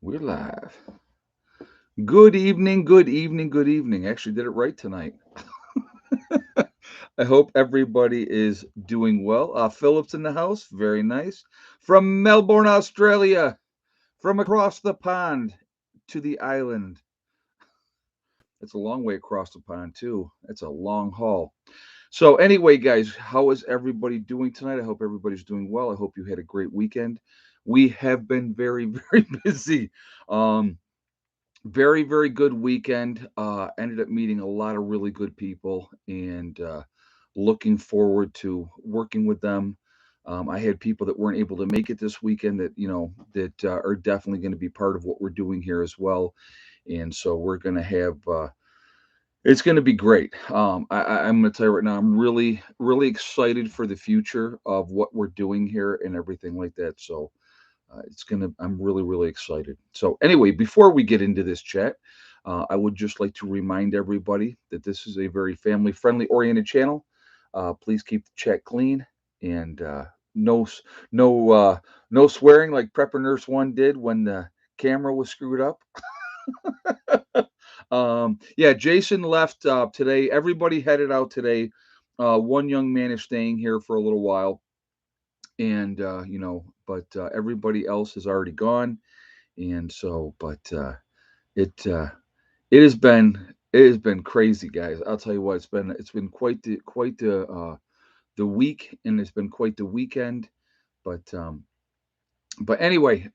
We're live. Good evening, good evening, good evening. Actually, did it right tonight. I hope everybody is doing well. Philip's in the house. Very nice. From Melbourne, Australia. From across the pond to the island. It's a long way across the pond, too. It's a long haul. So, anyway, guys, how is everybody doing tonight? I hope everybody's doing well. I hope you had a great weekend. We have been very, very busy. Um, Very, very good weekend. Ended up meeting a lot of really good people and looking forward to working with them. I had people that weren't able to make it this weekend that, that are definitely going to be part of what we're doing here as well. And so we're going to have, it's going to be great. I'm going to tell you right now, I'm really, really excited for the future of what we're doing here and everything like that. So, I'm really, really excited. So, anyway, before we get into this chat, I would just like to remind everybody that this is a very family friendly oriented channel. Please keep the chat clean and no, no, no swearing like Prepper Nurse One did when the camera was screwed up. Yeah, Jason left today. Everybody headed out today. One young man is staying here for a little while, and but everybody else is already gone, and so it it has been crazy, guys. I'll tell you what, it's been quite the week, and it's been quite the weekend. But um but anyway,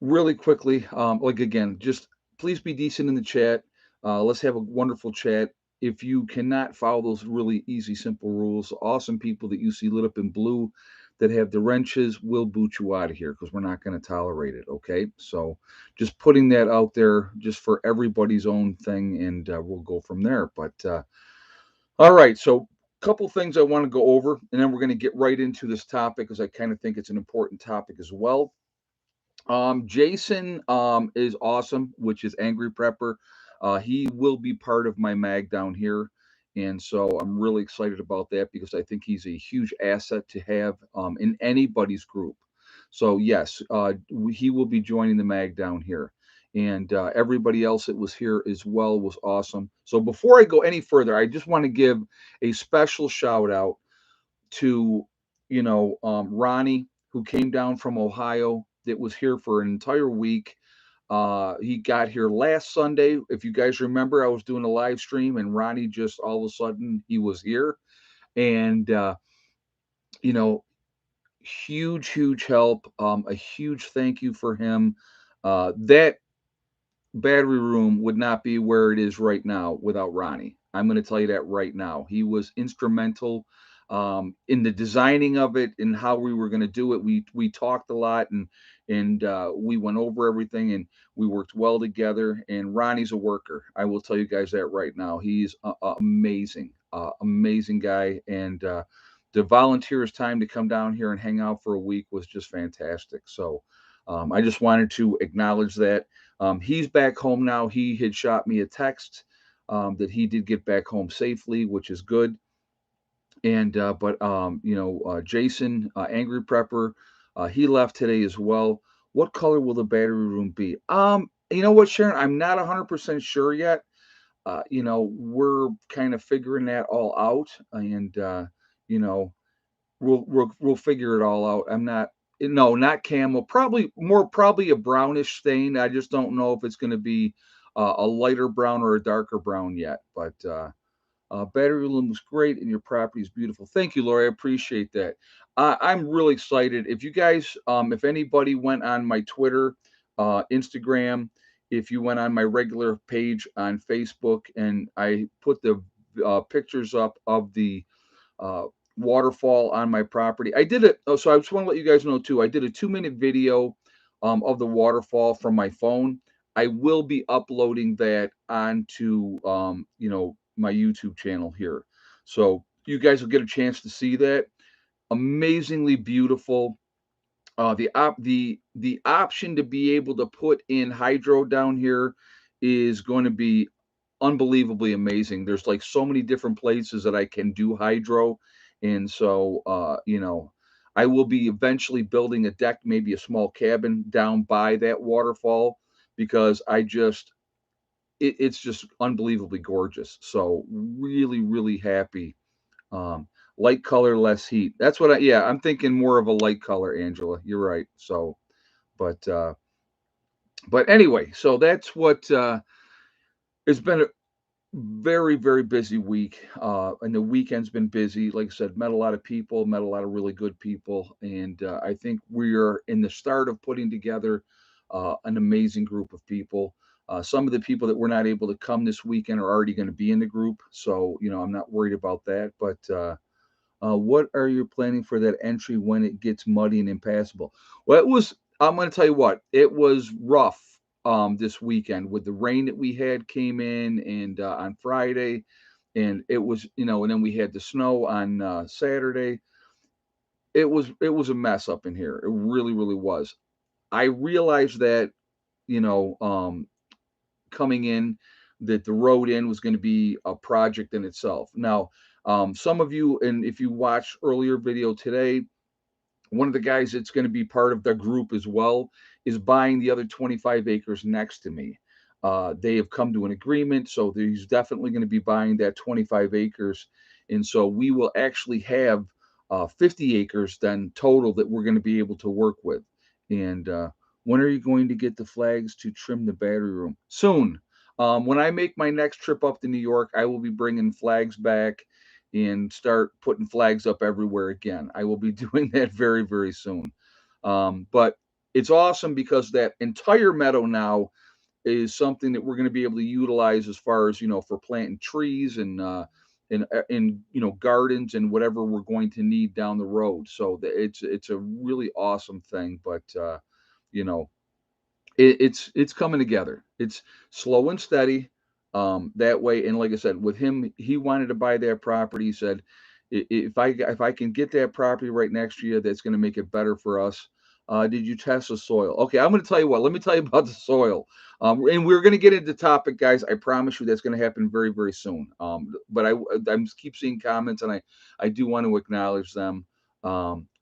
really quickly, like again, just please be decent in the chat. Let's have a wonderful chat. If you cannot follow those really easy, simple rules, awesome people that you see lit up in blue that have the wrenches will boot you out of here because we're not going to tolerate it. Okay. So just putting that out there just for everybody's own thing, and we'll go from there. But all right. So, couple things I want to go over, and then we're going to get right into this topic because I kind of think it's an important topic as well. Jason is awesome, which is Angry Prepper. He will be part of my mag down here, and so I'm really excited about that because I think he's a huge asset to have in anybody's group. So yes, he will be joining the mag down here, and everybody else that was here as well was awesome. So before I go any further, I just want to give a special shout out to Ronnie, who came down from Ohio, that was here for an entire week. He got here last Sunday. If you guys remember, I was doing a live stream, and Ronnie just all of a sudden he was here, and you know, huge, huge help. A huge thank you for him. That battery room would not be where it is right now without Ronnie. I'm going to tell you that right now. He was instrumental in the designing of it and how we were going to do it. We talked a lot, and we went over everything, and we worked well together. And Ronnie's a worker. I will tell you guys that right now. He's amazing, amazing guy, and to volunteer his time to come down here and hang out for a week was just fantastic. So I just wanted to acknowledge that. He's back home now. He had shot me a text that he did get back home safely, which is good. And but Jason, Angry Prepper, he left today as well. What color will the battery room be? You know what, Sharon? I'm not 100% sure yet. We're kind of figuring that all out, and you know, we'll figure it all out. I'm not No, not camel. Probably a brownish stain. I just don't know if it's going to be a lighter brown or a darker brown yet. But battery room looks great, and your property is beautiful. Thank you, Lori. I appreciate that. I'm really excited. If you guys, if anybody went on my Twitter, Instagram, if you went on my regular page on Facebook, and I put the pictures up of the uh, waterfall on my property. I did it. Oh, so I just want to let you guys know too. I did a 2 minute video of the waterfall from my phone. I will be uploading that onto my YouTube channel here, so you guys will get a chance to see that. Amazingly beautiful. The option to be able to put in hydro down here is going to be unbelievably amazing. There's like so many different places that I can do hydro, and so I will be eventually building a deck, maybe a small cabin down by that waterfall because it's just unbelievably gorgeous. So really, really happy. Um, Light color, less heat. That's what yeah, I'm thinking more of a light color, Angela. You're right. So, but, uh, but anyway, so that's what, it's been a very, very busy week. And the weekend's been busy. Like I said, met a lot of people, met a lot of really good people. And I think we're in the start of putting together an amazing group of people. Some of the people that were not able to come this weekend are already going to be in the group. So, I'm not worried about that. But what are you planning for that entry when it gets muddy and impassable? Well, I'm going to tell you what, it was rough this weekend with the rain that we had came in and on Friday. And it was, and then we had the snow on Saturday. It was a mess up in here. It really, really was. I realized that, you know, um, coming in, that the road in was going to be a project in itself. Now, some of you, and if you watched earlier video today, one of the guys that's going to be part of the group as well is buying the other 25 acres next to me. They have come to an agreement, so he's definitely going to be buying that 25 acres. And so we will actually have 50 acres then total that we're going to be able to work with. And when are you going to get the flags to trim the battery room? Soon. When I make my next trip up to New York, I will be bringing flags back and start putting flags up everywhere again. I will be doing that very, very soon. But it's awesome because that entire meadow now is something that we're going to be able to utilize as far as for planting trees and gardens and whatever we're going to need down the road. So it's a really awesome thing. But you know it's coming together. It's slow and steady. That way, and like I said, with him, he wanted to buy that property. He said, if I can get that property right next year, that's going to make it better for us. Did you test the soil? Okay, I'm going to tell you what. Let me tell you about the soil. And we're going to get into the topic, guys. I promise you that's going to happen very, very soon. But I'm keep seeing comments, and I do want to acknowledge them.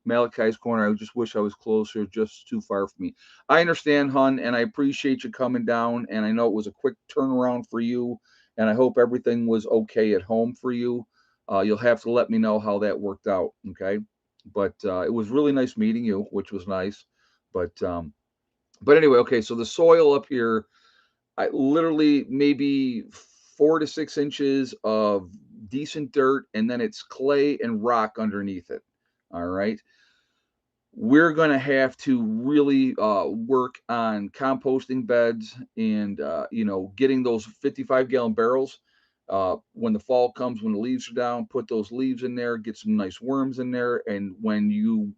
Malachi's Corner. I just wish I was closer, just too far from me. I understand, hun, and I appreciate you coming down. And I know it was a quick turnaround for you, and I hope everything was okay at home for you. You'll have to let me know how that worked out, okay? But it was really nice meeting you, which was nice. But but anyway, okay. So the soil up here, I literally maybe 4 to 6 inches of decent dirt, and then it's clay and rock underneath it. All right, we're going to have to really work on composting beds and getting those 55-gallon barrels when the fall comes, when the leaves are down, put those leaves in there, get some nice worms in there. And when you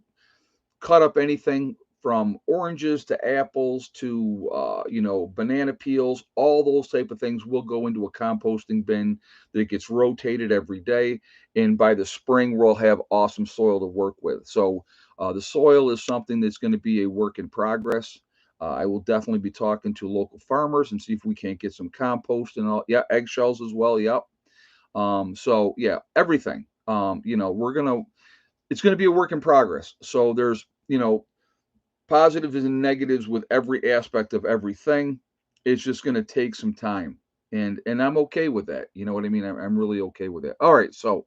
cut up anything from oranges to apples to banana peels, all those type of things will go into a composting bin that gets rotated every day, and by the spring we'll have awesome soil to work with. So the soil is something that's going to be a work in progress. I will definitely be talking to local farmers and see if we can't get some compost and all. Yeah, eggshells as well. Yep. So yeah, everything. It's gonna be a work in progress. So there's positives and negatives with every aspect of everything. It's just going to take some time, and I'm okay with that. You know what I mean? I'm really okay with it. All right, so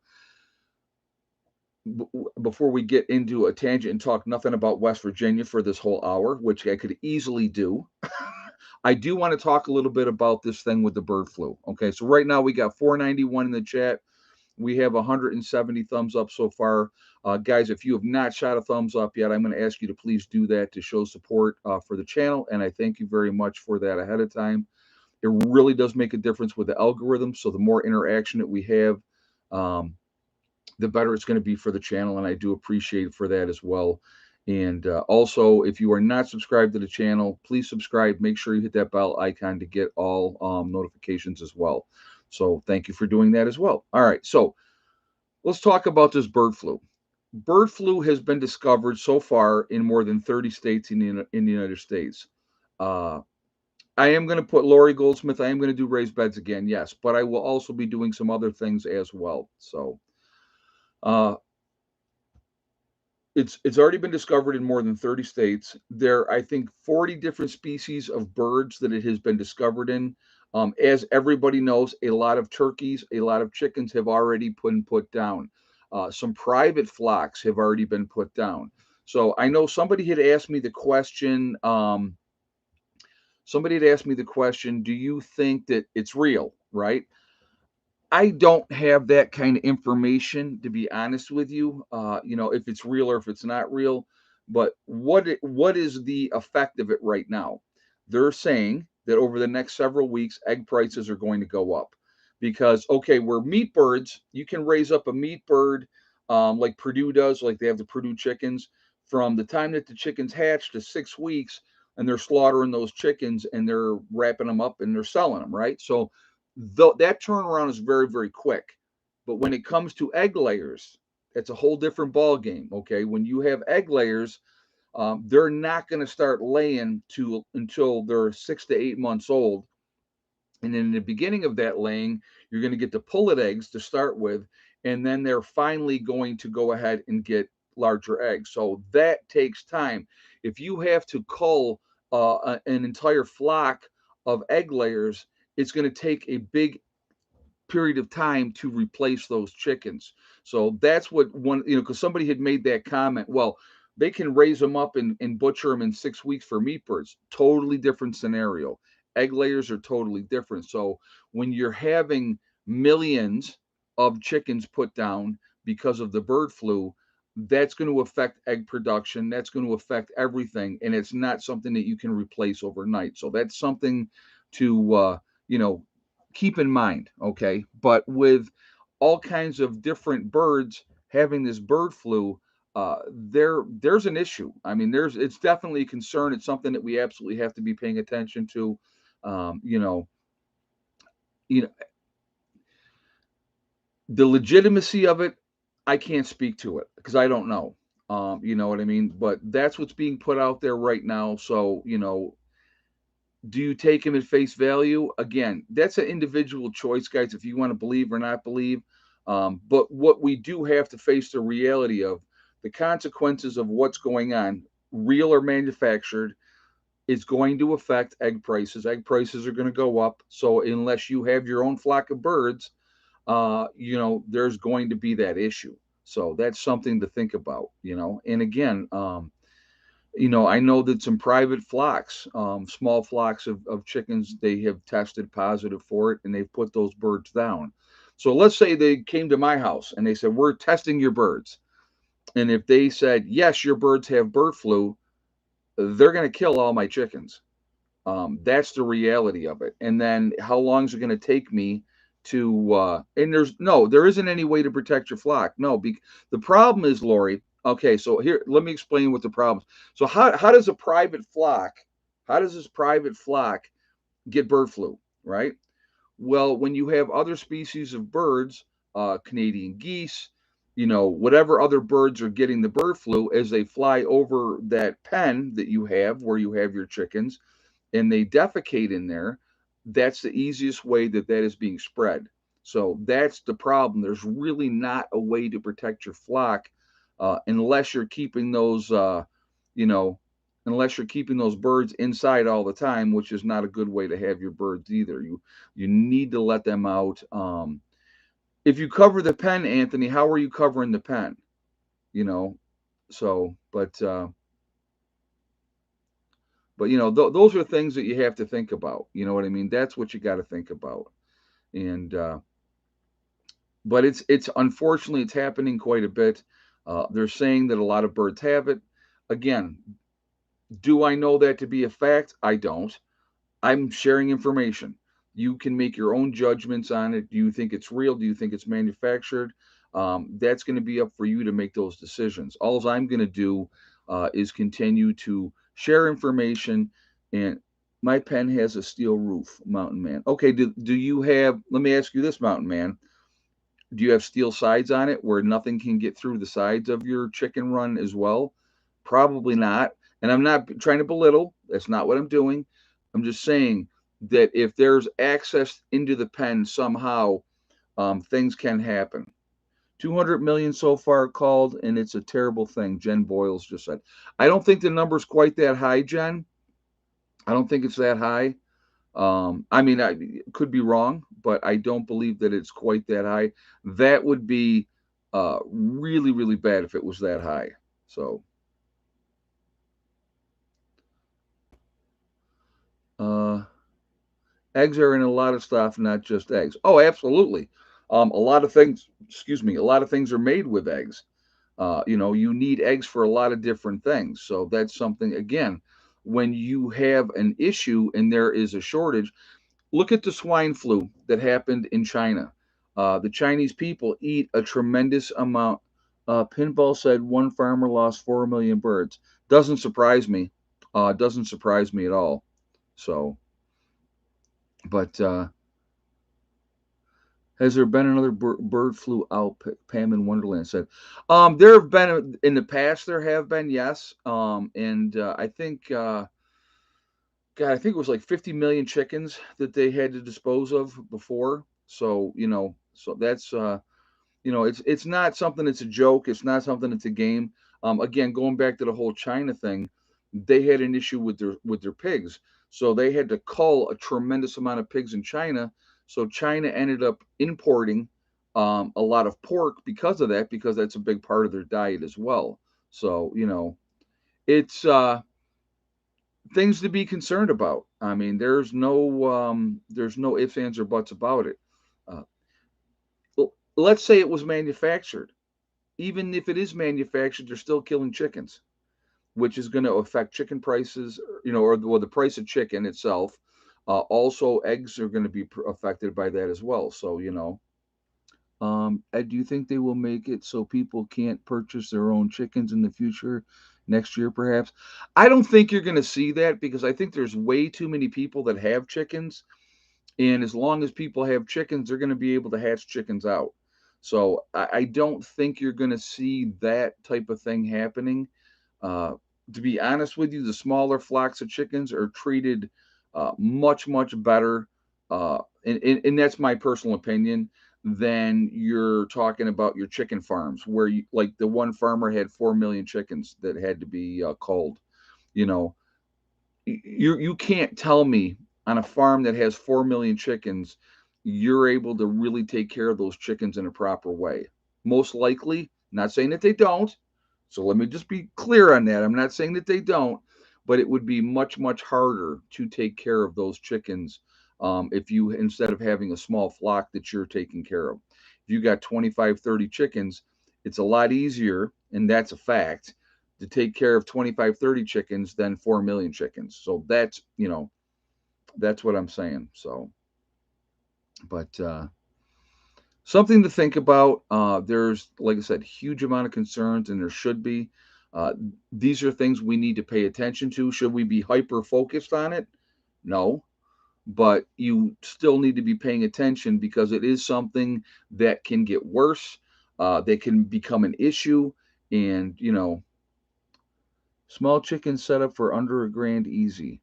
before we get into a tangent and talk nothing about West Virginia for this whole hour, which I could easily do, I do want to talk a little bit about this thing with the bird flu. Okay, so right now we got 491 in the chat. We have 170 thumbs up so far. Guys, if you have not shot a thumbs up yet, I'm going to ask you to please do that to show support for the channel. And I thank you very much for that ahead of time. It really does make a difference with the algorithm. So the more interaction that we have, um, the better it's going to be for the channel. And I do appreciate it for that as well. And also, if you are not subscribed to the channel, please subscribe. Make sure you hit that bell icon to get all notifications as well. So thank you for doing that as well. All right. So let's talk about this bird flu. Bird flu has been discovered so far in more than 30 states in the United States. Uh, I am going to put Lori Goldsmith. I am going to do raised beds again, yes, but I will also be doing some other things as well. So, uh, It's already been discovered in more than 30 states. There, I think, 40 different species of birds that it has been discovered in. As everybody knows, a lot of turkeys, a lot of chickens have already been put down. Some private flocks have already been put down. So I know somebody had asked me the question. Somebody had asked me the question, do you think that it's real? Right? I don't have that kind of information, to be honest with you. If it's real or if it's not real. But what is the effect of it right now? They're saying that over the next several weeks, egg prices are going to go up because okay, we're meat birds. You can raise up a meat bird like Purdue does, like they have the Purdue chickens. From the time that the chickens hatch to 6 weeks, and they're slaughtering those chickens and they're wrapping them up and they're selling them, right? So that turnaround is very, very quick. But when it comes to egg layers, it's a whole different ball game. Okay, when you have egg layers, they're not going to start laying until they're 6 to 8 months old. And in the beginning of that laying, you're going to get the pullet eggs to start with, and then they're finally going to go ahead and get larger eggs. So that takes time. If you have to cull an entire flock of egg layers, it's going to take a big period of time to replace those chickens. So that's what because somebody had made that comment. Well, they can raise them up and butcher them in 6 weeks for meat birds. Totally different scenario. Egg layers are totally different. So when you're having millions of chickens put down because of the bird flu, that's going to affect egg production. That's going to affect everything. And it's not something that you can replace overnight. So that's something to, you know, keep in mind, okay? But with all kinds of different birds having this bird flu, there's an issue. I mean, it's definitely a concern. It's something that we absolutely have to be paying attention to. Um, you know, you know, the legitimacy of it, I can't speak to it because I don't know. You know what I mean? But that's what's being put out there right now. So, do you take him at face value? Again, that's an individual choice, guys, if you want to believe or not believe. But what we do have to face the reality of the consequences of what's going on, real or manufactured, is going to affect egg prices. Egg prices are going to go up. So unless you have your own flock of birds, there's going to be that issue. So that's something to think about. And again, I know that some private flocks, small flocks of chickens, they have tested positive for it and they've put those birds down. So let's say they came to my house and they said, we're testing your birds. And if they said, yes, your birds have bird flu, they're going to kill all my chickens. That's the reality of it. And then how long is it going to take me and there isn't any way to protect your flock. No, the problem is, Lori, okay, so here, let me explain what the problem is. So how does how does this private flock get bird flu, right? Well, when you have other species of birds, Canadian geese, whatever other birds are getting the bird flu as they fly over that pen that you have where you have your chickens, and they defecate in there, that's the easiest way that is being spread. So that's the problem. There's really not a way to protect your flock unless you're keeping you know, unless you're keeping those birds inside all the time, which is not a good way to have your birds either. You need to let them out. If you cover the pen, Anthony, how are you covering the pen? You know, so those are things that you have to think about. You know what I mean? That's what you got to think about. And but it's unfortunately it's happening quite a bit. They're saying that a lot of birds have it. Again, do I know that to be a fact? I don't. I'm sharing information. You can make your own judgments on it. Do you think it's real? Do you think it's manufactured? That's going to be up for you to make those decisions. All I'm going to do is continue to share information. And my pen has a steel roof, Mountain Man. Okay, do you have, let me ask you this, Mountain Man. Do you have steel sides on it where nothing can get through the sides of your chicken run as well? Probably not. And I'm not trying to belittle. That's not what I'm doing. I'm just saying that if there's access into the pen somehow, things can happen. 200 million so far called, and it's a terrible thing. Jen Boyles just said. I don't think the number's quite that high, Jen. I don't think it's that high. I mean, I could be wrong, but I don't believe that it's quite that high. That would be really, really bad if it was that high. So, uh, eggs are in a lot of stuff, not just eggs. Oh, absolutely. A lot of things, excuse me, a lot of things are made with eggs. You need eggs for a lot of different things. So that's something, again, when you have an issue and there is a shortage, look at the swine flu that happened in China. The Chinese people eat a tremendous amount. Pinball said one farmer lost 4 million birds. Doesn't surprise me. Doesn't surprise me at all. So, but has there been another bird flu out? Pam in Wonderland said. There have been in the past. There have been, yes. And I think, God, I think it was like 50 million chickens that they had to dispose of before. So so that's it's not something that's a joke. It's not something that's a game. Again, going back to the whole China thing, they had an issue with their pigs, so they had to cull a tremendous amount of pigs in China. So China ended up importing a lot of pork because of that, because that's a big part of their diet as well. So it's things to be concerned about. I mean, there's no ifs, ands, or buts about it. Uh, let's say it was manufactured. Even if it is manufactured, they're still killing chickens, which is going to affect chicken prices, or the price of chicken itself. Also, eggs are going to be affected by that as well. So, do you think they will make it so people can't purchase their own chickens in the future, next year perhaps? I don't think you're going to see that, because I think there's way too many people that have chickens, and as long as people have chickens, they're going to be able to hatch chickens out. So I don't think you're going to see that type of thing happening. Uh, to be honest with you, the smaller flocks of chickens are treated much, much better. And that's my personal opinion. Than you're talking about your chicken farms, where like the one farmer had 4 million chickens that had to be culled. You know, you can't tell me on a farm that has 4 million chickens, you're able to really take care of those chickens in a proper way. Most likely, not saying that they don't. So let me just be clear on that. I'm not saying that they don't, but it would be much, much harder to take care of those chickens, if you, instead of having a small flock that you're taking care of. If you got 25, 30 chickens, it's a lot easier, and that's a fact, to take care of 25, 30 chickens than 4 million chickens. So that's what I'm saying. So, but something to think about. There's, like I said, huge amount of concerns, and there should be. Uh, these are things we need to pay attention to. Should we be hyper focused on it? No, but you still need to be paying attention, because it is something that can get worse. That can become an issue, and small chicken setup for under a grand easy.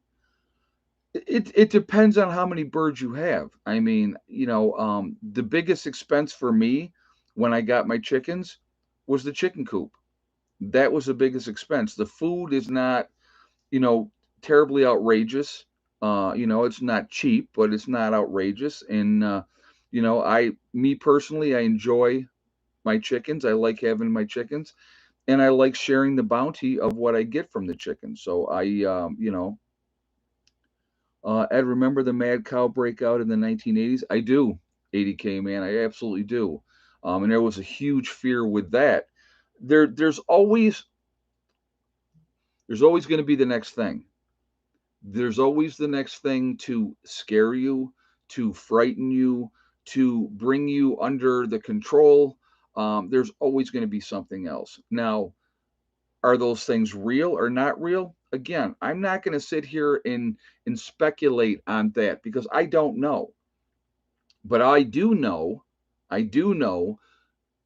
It depends on how many birds you have. I mean, the biggest expense for me when I got my chickens was the chicken coop. That was the biggest expense. The food is not, you know, terribly outrageous. It's not cheap, but it's not outrageous. And me personally, I enjoy my chickens. I like having my chickens, and I like sharing the bounty of what I get from the chickens. So Ed, remember the mad cow breakout in the 1980s? I do. 80K, man. I absolutely do. And there was a huge fear with that. There, there's always there's always going to be the next thing. There's always the next thing to scare you, to frighten you, to bring you under the control. There's always going to be something else. Now, are those things real or not real? Again, I'm not going to sit here and speculate on that, because I don't know. But I do know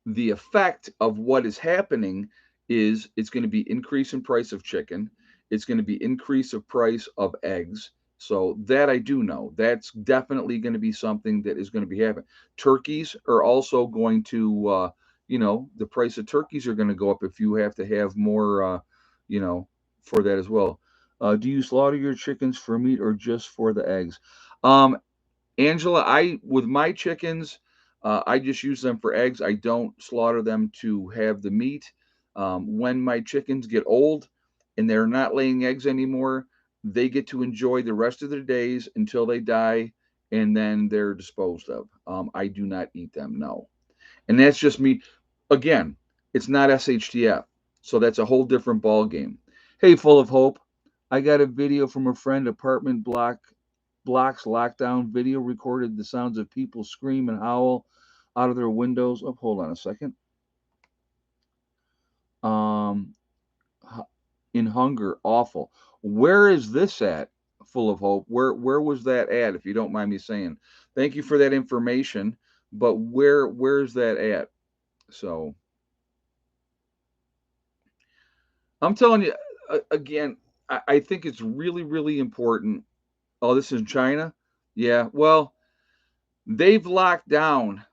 the effect of what is happening is it's going to be increase in price of chicken. It's going to be increase of price of eggs. So that I do know. That's definitely going to be something that is going to be happening. Turkeys are also going to the price of turkeys are going to go up if you have to have more, for that as well. Do you slaughter your chickens for meat or just for the eggs? Um, Angela, with my chickens, I just use them for eggs. I don't slaughter them to have the meat. When my chickens get old and they're not laying eggs anymore, they get to enjoy the rest of their days until they die, and then they're disposed of. I do not eat them, no. And that's just me. Again, it's not SHTF, so that's a whole different ball game. Hey, full of hope. I got a video from a friend. Apartment blocks lockdown video recorded the sounds of people scream and howl out of their windows. Oh, hold on a second. Um, in hunger, awful. Where is this at? Full of hope. Where was that at? If you don't mind me saying. Thank you for that information. But where's that at? So I'm telling you again. I think it's really really important. Oh, this is China. Yeah. Well, they've locked down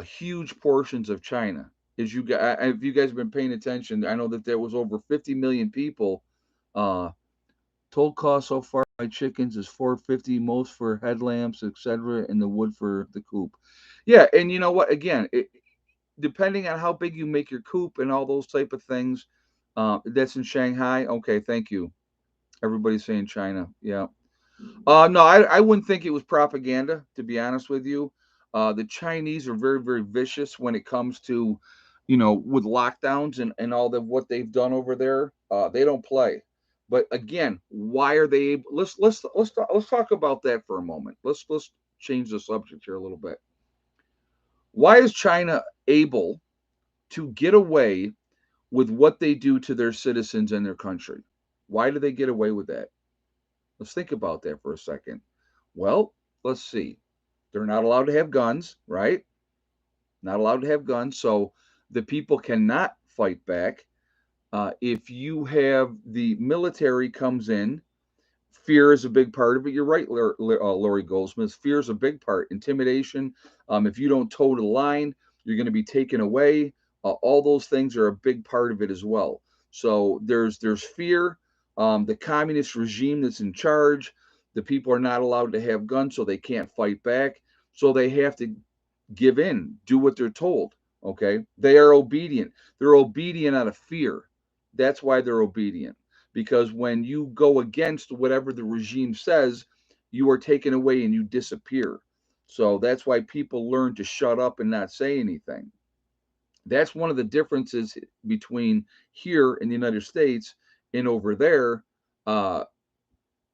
huge portions of China. As you guys, if you guys have been paying attention, I know that there was over 50 million people. Uh, Total cost so far my chickens is 450, most for headlamps, etc., and the wood for the coop. Yeah, and you know what? Again, depending on how big you make your coop and all those type of things, that's in Shanghai. Okay, thank you. Everybody's saying China. Yeah. No, I wouldn't think it was propaganda, to be honest with you. The Chinese are very, very vicious when it comes to, with lockdowns and all the what they've done over there. They don't play. But again, why are they able? Let's talk about that for a moment. Let's change the subject here a little bit. Why is China able to get away with what they do to their citizens and their country? Why do they get away with that? Let's think about that for a second. Well, let's see. They're not allowed to have guns, right? Not allowed to have guns. So the people cannot fight back. If you have the military comes in, fear is a big part of it. You're right, Lori Goldsmith. Fear is a big part. Intimidation. If you don't toe the line, you're going to be taken away. All those things are a big part of it as well. So there's fear. The communist regime that's in charge. The people are not allowed to have guns, so they can't fight back. So they have to give in, do what they're told. Okay, they are obedient. They're obedient out of fear. That's why they're obedient, because when you go against whatever the regime says, you are taken away and you disappear. So that's why people learn to shut up and not say anything. That's one of the differences between here in the United States and over there. Uh,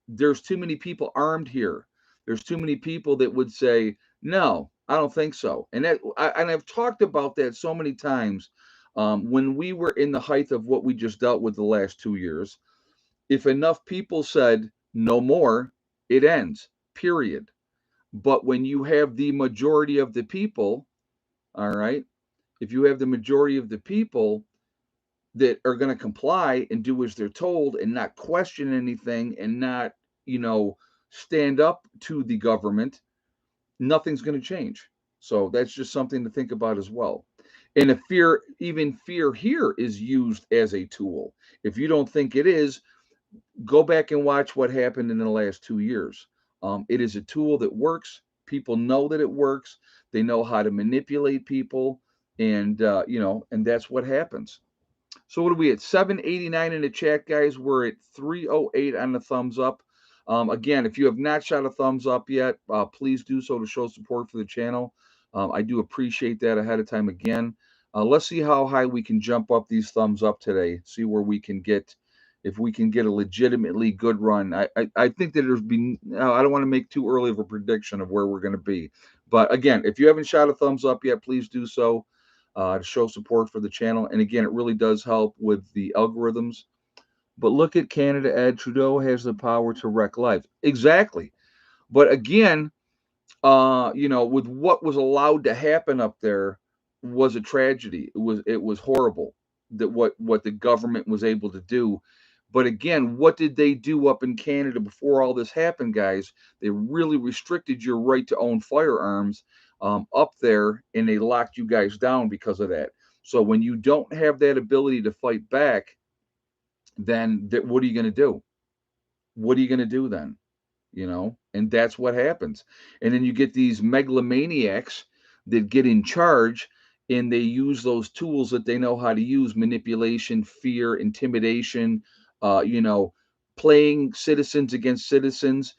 there's too many people armed here. There's too many people that would say, no, I don't think so. And I've talked about that so many times. When we were in the height of what we just dealt with the last 2 years, if enough people said no more, it ends, period. But when you have the majority of the people, all right, if you have the majority of the people that are going to comply and do as they're told and not question anything and not, you know, stand up to the government, nothing's going to change. So that's just something to think about as well. And if even fear here is used as a tool. If you don't think it is, go back and watch what happened in the last 2 years. It is a tool that works. People know that it works. They know how to manipulate people, and and that's what happens. So what are we at? 789 in the chat, guys. We're at 308 on the thumbs up. Again, if you have not shot a thumbs up yet, please do so to show support for the channel. I do appreciate that ahead of time again. Let's see how high we can jump up these thumbs up today. See where we can get, if we can get a legitimately good run. I think that there's been, I don't want to make too early of a prediction of where we're going to be. But again, if you haven't shot a thumbs up yet, please do so to show support for the channel. And again, it really does help with the algorithms. But look at Canada, Ed. Trudeau has the power to wreck lives. Exactly. But again, with what was allowed to happen up there was a tragedy. It was horrible that what the government was able to do. But again, what did they do up in Canada before all this happened, guys? They really restricted your right to own firearms. up there, and they locked you guys down because of that. So when you don't have that ability to fight back, then what are you going to do? What are you going to do then? And that's what happens. And then you get these megalomaniacs that get in charge, and they use those tools that they know how to use: manipulation, fear, intimidation, you know playing citizens against citizens.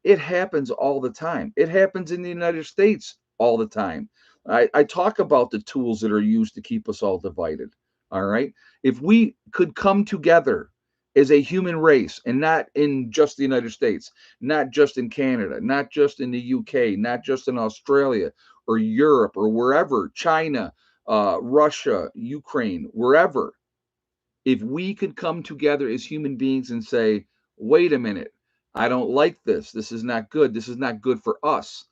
It happens all the time. It happens in the United States all the time. I talk about the tools that are used to keep us all divided. All right, if we could come together as a human race, and not in just the United States, not just in Canada, not just in the UK, not just in Australia or Europe or wherever, China, Russia, Ukraine, wherever, if we could come together as human beings and say, wait a minute, I don't like this. This is not good. This is not good for us.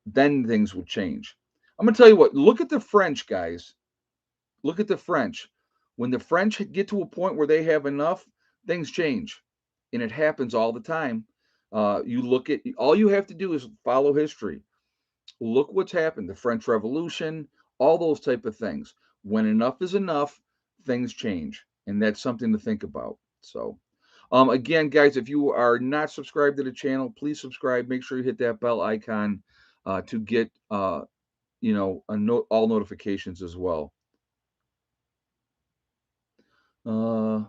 Then things would change. I'm going to tell you what, look at the French, guys. Look at the French. When the French get to a point where they have enough, things change. And it happens all the time. You look at, all you have to do is follow history. Look what's happened: the French Revolution, all those type of things. When enough is enough, things change. And that's something to think about. So, again, guys, if you are not subscribed to the channel, please subscribe. Make sure you hit that bell icon to get, all notifications as well. Uh,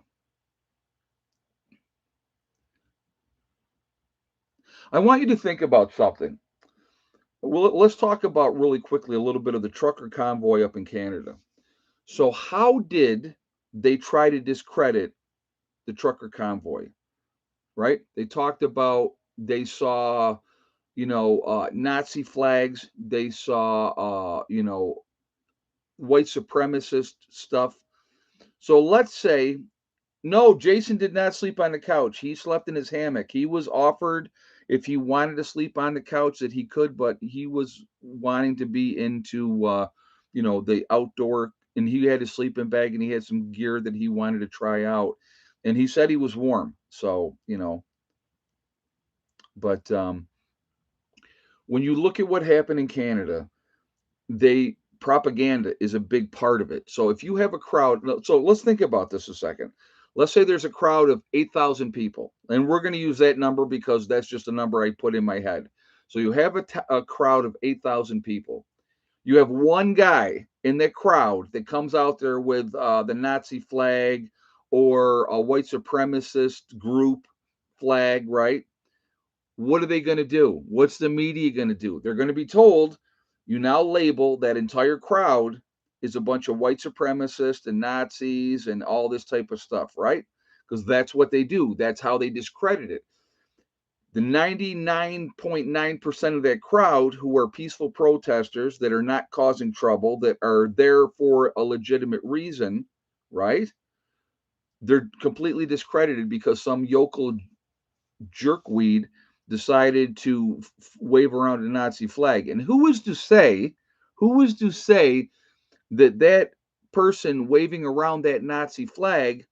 I want you to think about something. Well, let's talk about really quickly a little bit of the trucker convoy up in Canada. So, how did they try to discredit the trucker convoy? Right? They talked about, they saw, Nazi flags. They saw, white supremacist stuff. So let's say, no, Jason did not sleep on the couch. He slept in his hammock. He was offered, if he wanted to sleep on the couch, that he could, but he was wanting to be into, the outdoor, and he had his sleeping bag, and he had some gear that he wanted to try out, and he said he was warm. So, but when you look at what happened in Canada, they propaganda is a big part of it. So if you have a crowd, so let's think about this a second. Let's say there's a crowd of 8,000 people, and we're going to use that number because that's just a number I put in my head. So you have a crowd of 8,000 people. You have one guy in that crowd that comes out there with the Nazi flag or a white supremacist group flag, right? What are they going to do? What's the media going to do? They're going to be told, you now label that entire crowd is a bunch of white supremacists and Nazis and all this type of stuff, right? Because that's what they do. That's how they discredit it. The 99.9% of that crowd, who are peaceful protesters that are not causing trouble, that are there for a legitimate reason, right? They're completely discredited because some yokel jerkweed decided to wave around a Nazi flag. And who is to say that that person waving around that Nazi flag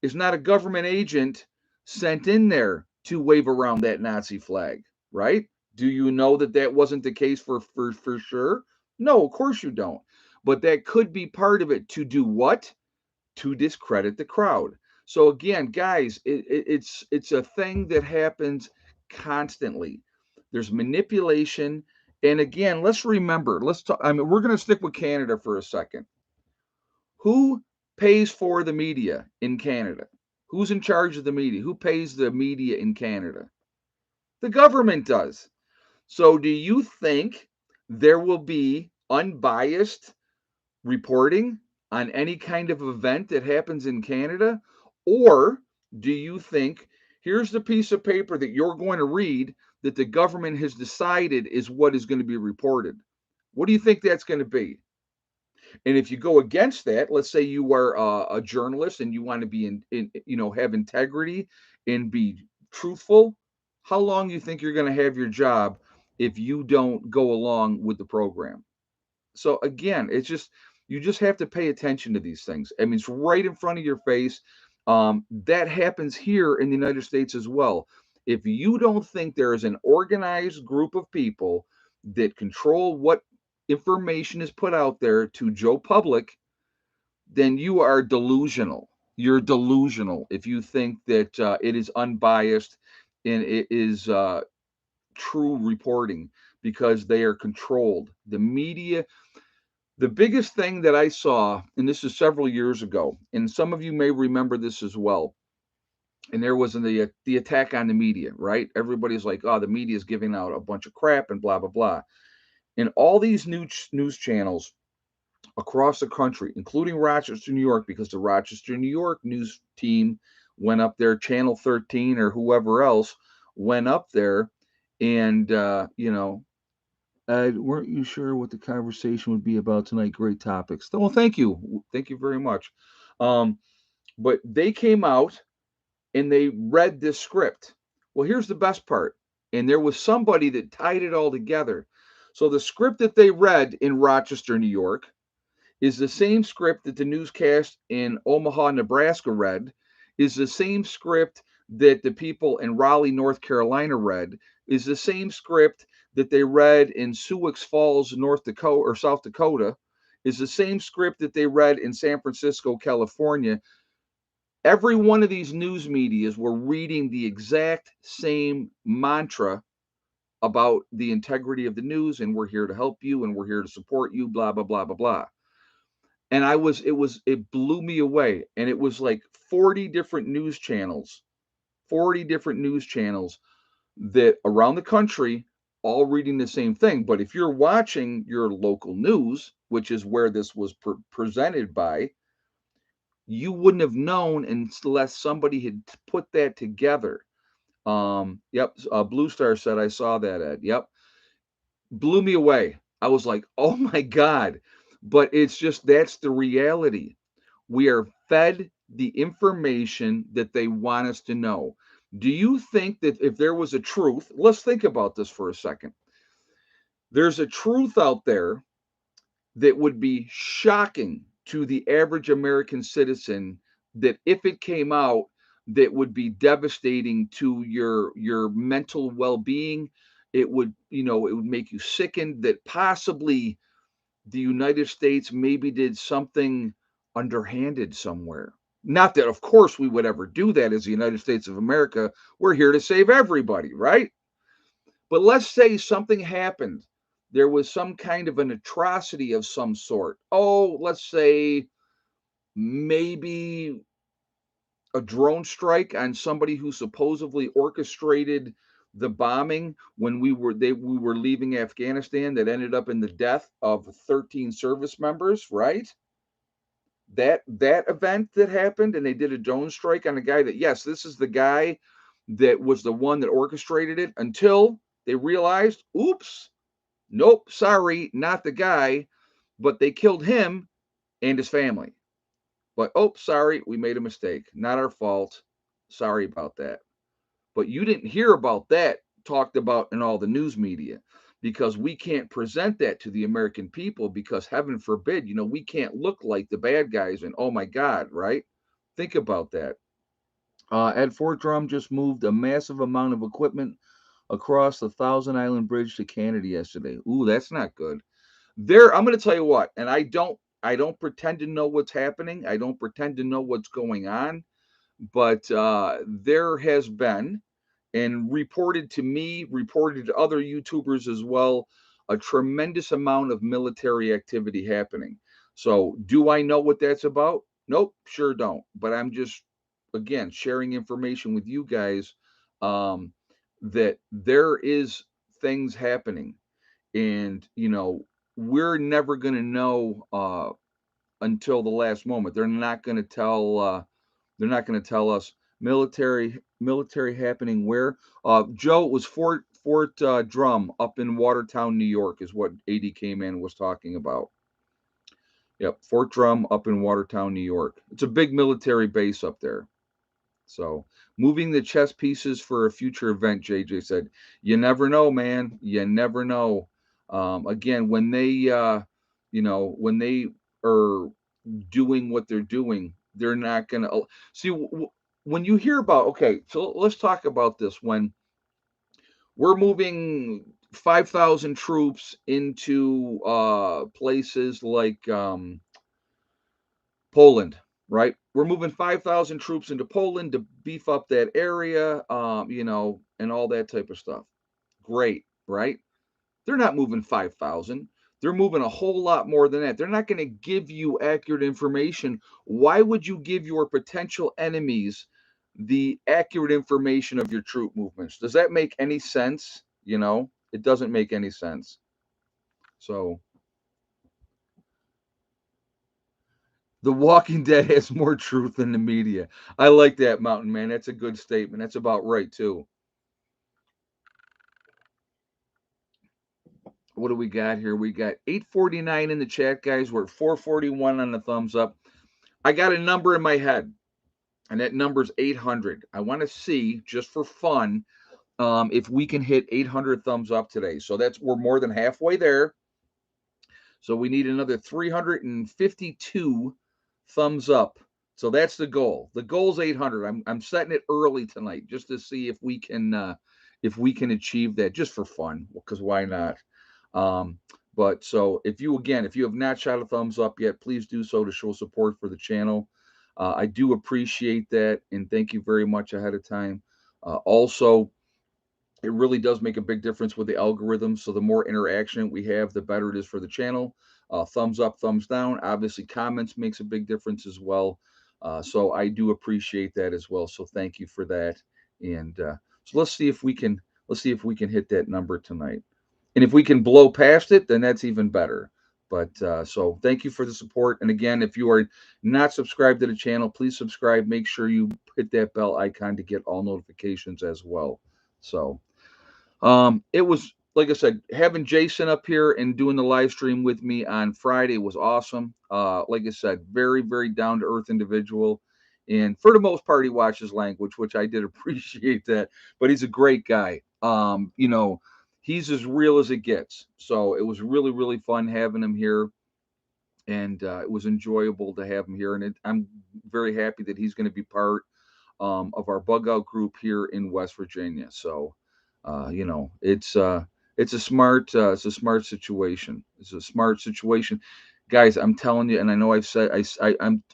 is not a government agent sent in there to wave around that Nazi flag, right? Do you know that that wasn't the case for sure? No, of course you don't. But that could be part of it. To do what? To discredit the crowd. So again, guys, it's a thing that happens constantly. There's manipulation, and again, let's remember. Let's talk. I mean, we're going to stick with Canada for a second. Who pays for the media in Canada? Who's in charge of the media? Who pays the media in Canada? The government does. So, do you think there will be unbiased reporting on any kind of event that happens in Canada? Or do you think, here's the piece of paper that you're going to read that the government has decided is what is going to be reported? What do you think that's going to be? And if you go against that, let's say you are a journalist and you want to be have integrity and be truthful, how long do you think you're going to have your job if you don't go along with the program? So again, it's just, you just have to pay attention to these things. I mean, it's right in front of your face. That happens here in the United States as well. If you don't think there is an organized group of people that control what information is put out there to Joe Public, then you are delusional. You're delusional if you think that it is unbiased and it is true reporting, because they are controlled. The media, the biggest thing that I saw, and this is several years ago, and some of you may remember this as well, and there was the attack on the media, right? Everybody's like, oh, the media is giving out a bunch of crap and blah blah blah. And all these news channels across the country, including Rochester, New York, because the Rochester, New York news team went up there, Channel 13 or whoever else went up there, and weren't you sure what the conversation would be about tonight? Great topics. Well, thank you very much. Um, but they came out and they read this script. Well, here's the best part. And there was somebody that tied it all together. So the script that they read in Rochester, New York, is the same script that the newscast in Omaha, Nebraska read, is the same script that the people in Raleigh, North Carolina read, is the same script that they read in Sioux Falls, North Dakota or South Dakota, is the same script that they read in San Francisco, California. Every one of these news medias were reading the exact same mantra about the integrity of the news, and we're here to help you and we're here to support you, blah blah blah blah blah. And it blew me away. And it was like 40 different news channels, 40 different news channels that around the country, all reading the same thing. But if you're watching your local news, which is where this was presented by, you wouldn't have known unless somebody had put that together. Yep. Blue Star said, I saw that ad. Yep. Blew me away. I was like, oh my God. But it's just, that's the reality. We are fed the information that they want us to know. Do you think that if there was a truth, let's think about this for a second. There's a truth out there that would be shocking to the average American citizen, that if it came out, that would be devastating to your mental well-being. It would, it would make you sickened, that possibly the United States maybe did something underhanded somewhere. Not that, of course, we would ever do that as the United States of America. We're here to save everybody, right? But let's say something happened. There was some kind of an atrocity of some sort. Oh, let's say maybe a drone strike on somebody who supposedly orchestrated the bombing when we were leaving Afghanistan, that ended up in the death of 13 service members, right? That event that happened, and they did a drone strike on a guy that, yes, this is the guy that was the one that orchestrated it, until they realized, oops, nope, sorry, not the guy, but they killed him and his family. But oh, sorry, we made a mistake. Not our fault. Sorry about that. But you didn't hear about that talked about in all the news media, because we can't present that to the American people, because heaven forbid, we can't look like the bad guys, and oh my God, right? Think about that. At Fort Drum just moved a massive amount of equipment across the Thousand Island Bridge to Canada yesterday. Ooh, that's not good. I'm going to tell you what, and I don't pretend to know what's happening. I don't pretend to know what's going on, but there has been, and reported to me, reported to other YouTubers as well, a tremendous amount of military activity happening. So, do I know what that's about? Nope, sure don't. But I'm just, again, sharing information with you guys, um, that there is things happening, and we're never going to know until the last moment. They're not going to tell. They're not going to tell us. Military happening where? Joe, it was Fort Drum up in Watertown, New York, is what AD Man was talking about. Yep, Fort Drum up in Watertown, New York. It's a big military base up there. So, moving the chess pieces for a future event, JJ said. You never know, man. You never know. Again, when they are doing what they're doing, they're not going to see. When you hear about, okay, so let's talk about this. When we're moving 5,000 troops into places like Poland, right? We're moving 5,000 troops into Poland to beef up that area, and all that type of stuff. Great, right? They're not moving 5,000. They're moving a whole lot more than that. They're not going to give you accurate information. Why would you give your potential enemies the accurate information of your troop movements? Does that make any sense? It doesn't make any sense. So, The Walking Dead has more truth than the media. I like that, Mountain Man. That's a good statement. That's about right, too. What do we got here? We got 849 in the chat, guys. We're at 441 on the thumbs up. I got a number in my head, and that number's 800. I want to see, just for fun, if we can hit 800 thumbs up today. So we're more than halfway there. So we need another 352 thumbs up. So that's the goal. The goal's 800. I'm setting it early tonight just to see if we can achieve that just for fun, because why not? Um, but so if you have not shot a thumbs up yet, please do so to show support for the channel. I do appreciate that, and thank you very much ahead of time. Also, it really does make a big difference with the algorithm. So the more interaction we have, the better it is for the channel. Thumbs up, thumbs down. Obviously, comments makes a big difference as well. So I do appreciate that as well. So thank you for that. And so let's see if we can hit that number tonight. And if we can blow past it, then that's even better. But so thank you for the support. And again, if you are not subscribed to the channel, please subscribe. Make sure you hit that bell icon to get all notifications as well. So it was, like I said, having Jason up here and doing the live stream with me on Friday was awesome. Like I said, very, very down to earth individual. And for the most part, he watches language, which I did appreciate that. But he's a great guy. He's as real as it gets. So it was really, really fun having him here. And it was enjoyable to have him here. And I'm very happy that he's going to be part of our bug out group here in West Virginia. So, it's a smart situation. It's a smart situation, guys. I'm telling you, and I know I've said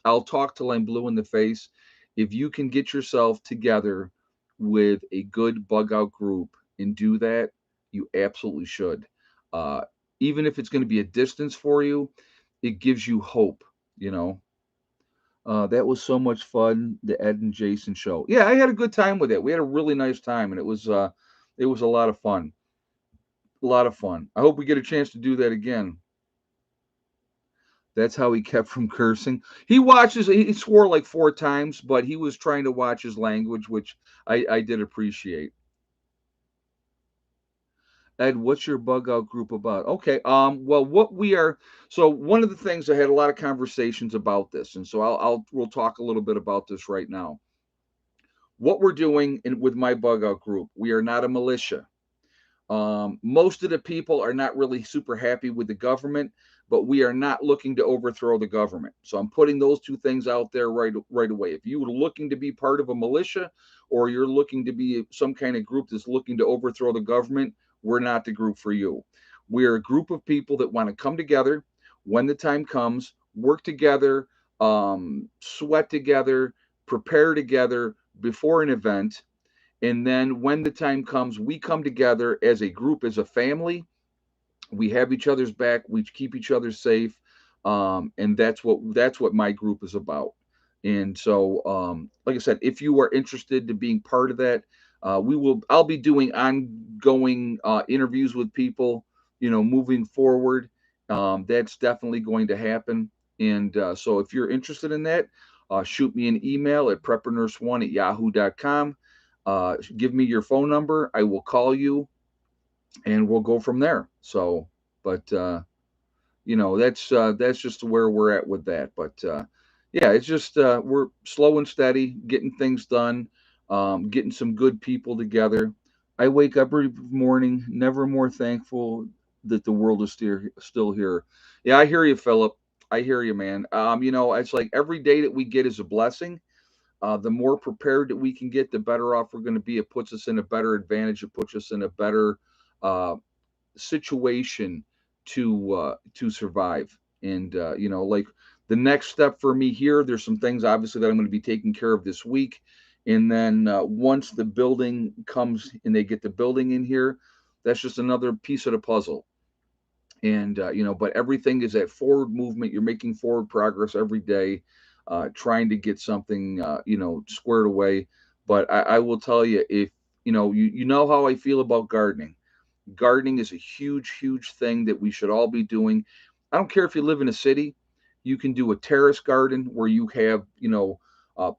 I'll talk till I'm blue in the face. If you can get yourself together with a good bug out group and do that, you absolutely should. Uh, Even if it's going to be a distance for you, it gives you hope. You know, that was so much fun, the Ed and Jason show. Yeah, I had a good time with it. We had a really nice time, and it was a lot of fun. A lot of fun. I hope we get a chance to do that again. That's how he kept from cursing. He swore like 4 times, but he was trying to watch his language, which I did appreciate. Ed, what's your bug out group about? Okay. Well, what we are. So one of the things, I had a lot of conversations about this, and so we'll talk a little bit about this right now. What we're doing with my bug out group, we are not a militia. Most of the people are not really super happy with the government, but we are not looking to overthrow the government. So I'm putting those two things out there right away. If you are looking to be part of a militia, or you're looking to be some kind of group that's looking to overthrow the government, we're not the group for you. We're a group of people that want to come together when the time comes, work together, sweat together, prepare together before an event, and then when the time comes, we come together as a group, as a family. We have each other's back. We keep each other safe, and that's what my group is about. And so, like I said, if you are interested in being part of that, I'll be doing ongoing interviews with people. Moving forward, that's definitely going to happen. And so, if you're interested in that, shoot me an email at preppernurse1@yahoo.com. Give me your phone number. I will call you, and we'll go from there. So, but that's just where we're at with that. But yeah, it's just we're slow and steady, getting things done, getting some good people together. I wake up every morning, never more thankful that the world is still here. Yeah, I hear you, Philip. I hear you, man. It's like every day that we get is a blessing. The more prepared that we can get, the better off we're going to be. It puts us in a better advantage. It puts us in a better situation to survive. And like the next step for me here, there's some things obviously that I'm going to be taking care of this week. And then once the building comes and they get the building in here, that's just another piece of the puzzle. And but everything is at forward movement. You're making forward progress every day, trying to get something squared away. But I will tell you, if you know how I feel about gardening. Gardening is a huge, huge thing that we should all be doing. I don't care if you live in a city. You can do a terrace garden where you have,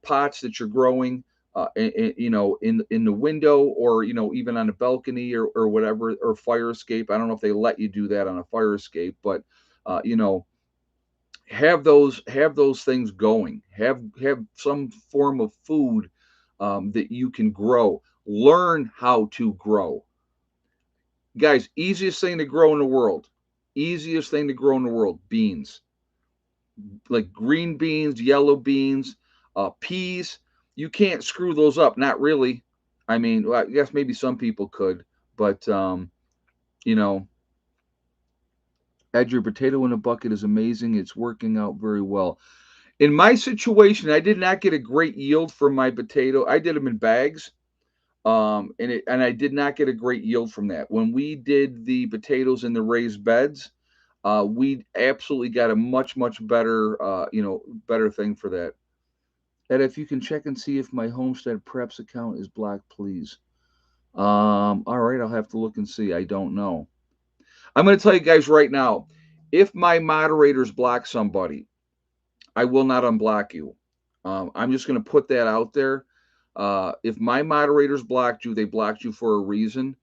pots that you're growing, in the window, or even on a balcony, or whatever, or fire escape. I don't know if they let you do that on a fire escape, but uh, you know, have those things going. Have some form of food that you can grow. Learn how to grow. Guys, easiest thing to grow in the world. Easiest thing to grow in the world, beans. Like green beans, yellow beans, peas. You can't screw those up. Not really. I mean, well, I guess maybe some people could, but you know, add your potato in a bucket is amazing. It's working out very well. In my situation, I did not get a great yield from my potato. I did them in bags. And I did not get a great yield from that. When we did the potatoes in the raised beds, we absolutely got a much better better thing for that. And if you can check and see if my Homestead Preps account is blocked, please. All right, I'll have to look and see. I don't know. I'm going to tell you guys right now, if my moderators block somebody, I will not unblock you. I'm just going to put that out there. If my moderators blocked you, they blocked you for a reason,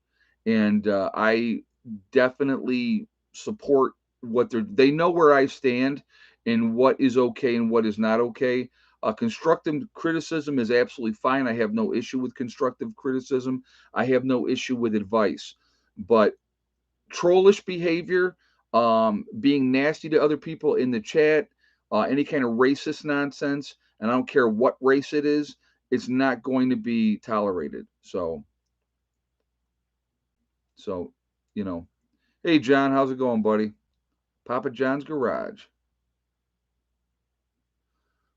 and I definitely support what they know where I stand and what is okay and what is not okay. Constructive criticism is absolutely fine. I have no issue with constructive criticism. I have no issue with advice, but trollish behavior, being nasty to other people in the chat, any kind of racist nonsense, and I don't care what race it is, it's not going to be tolerated. So, you know, hey John, how's it going, buddy? Papa John's Garage.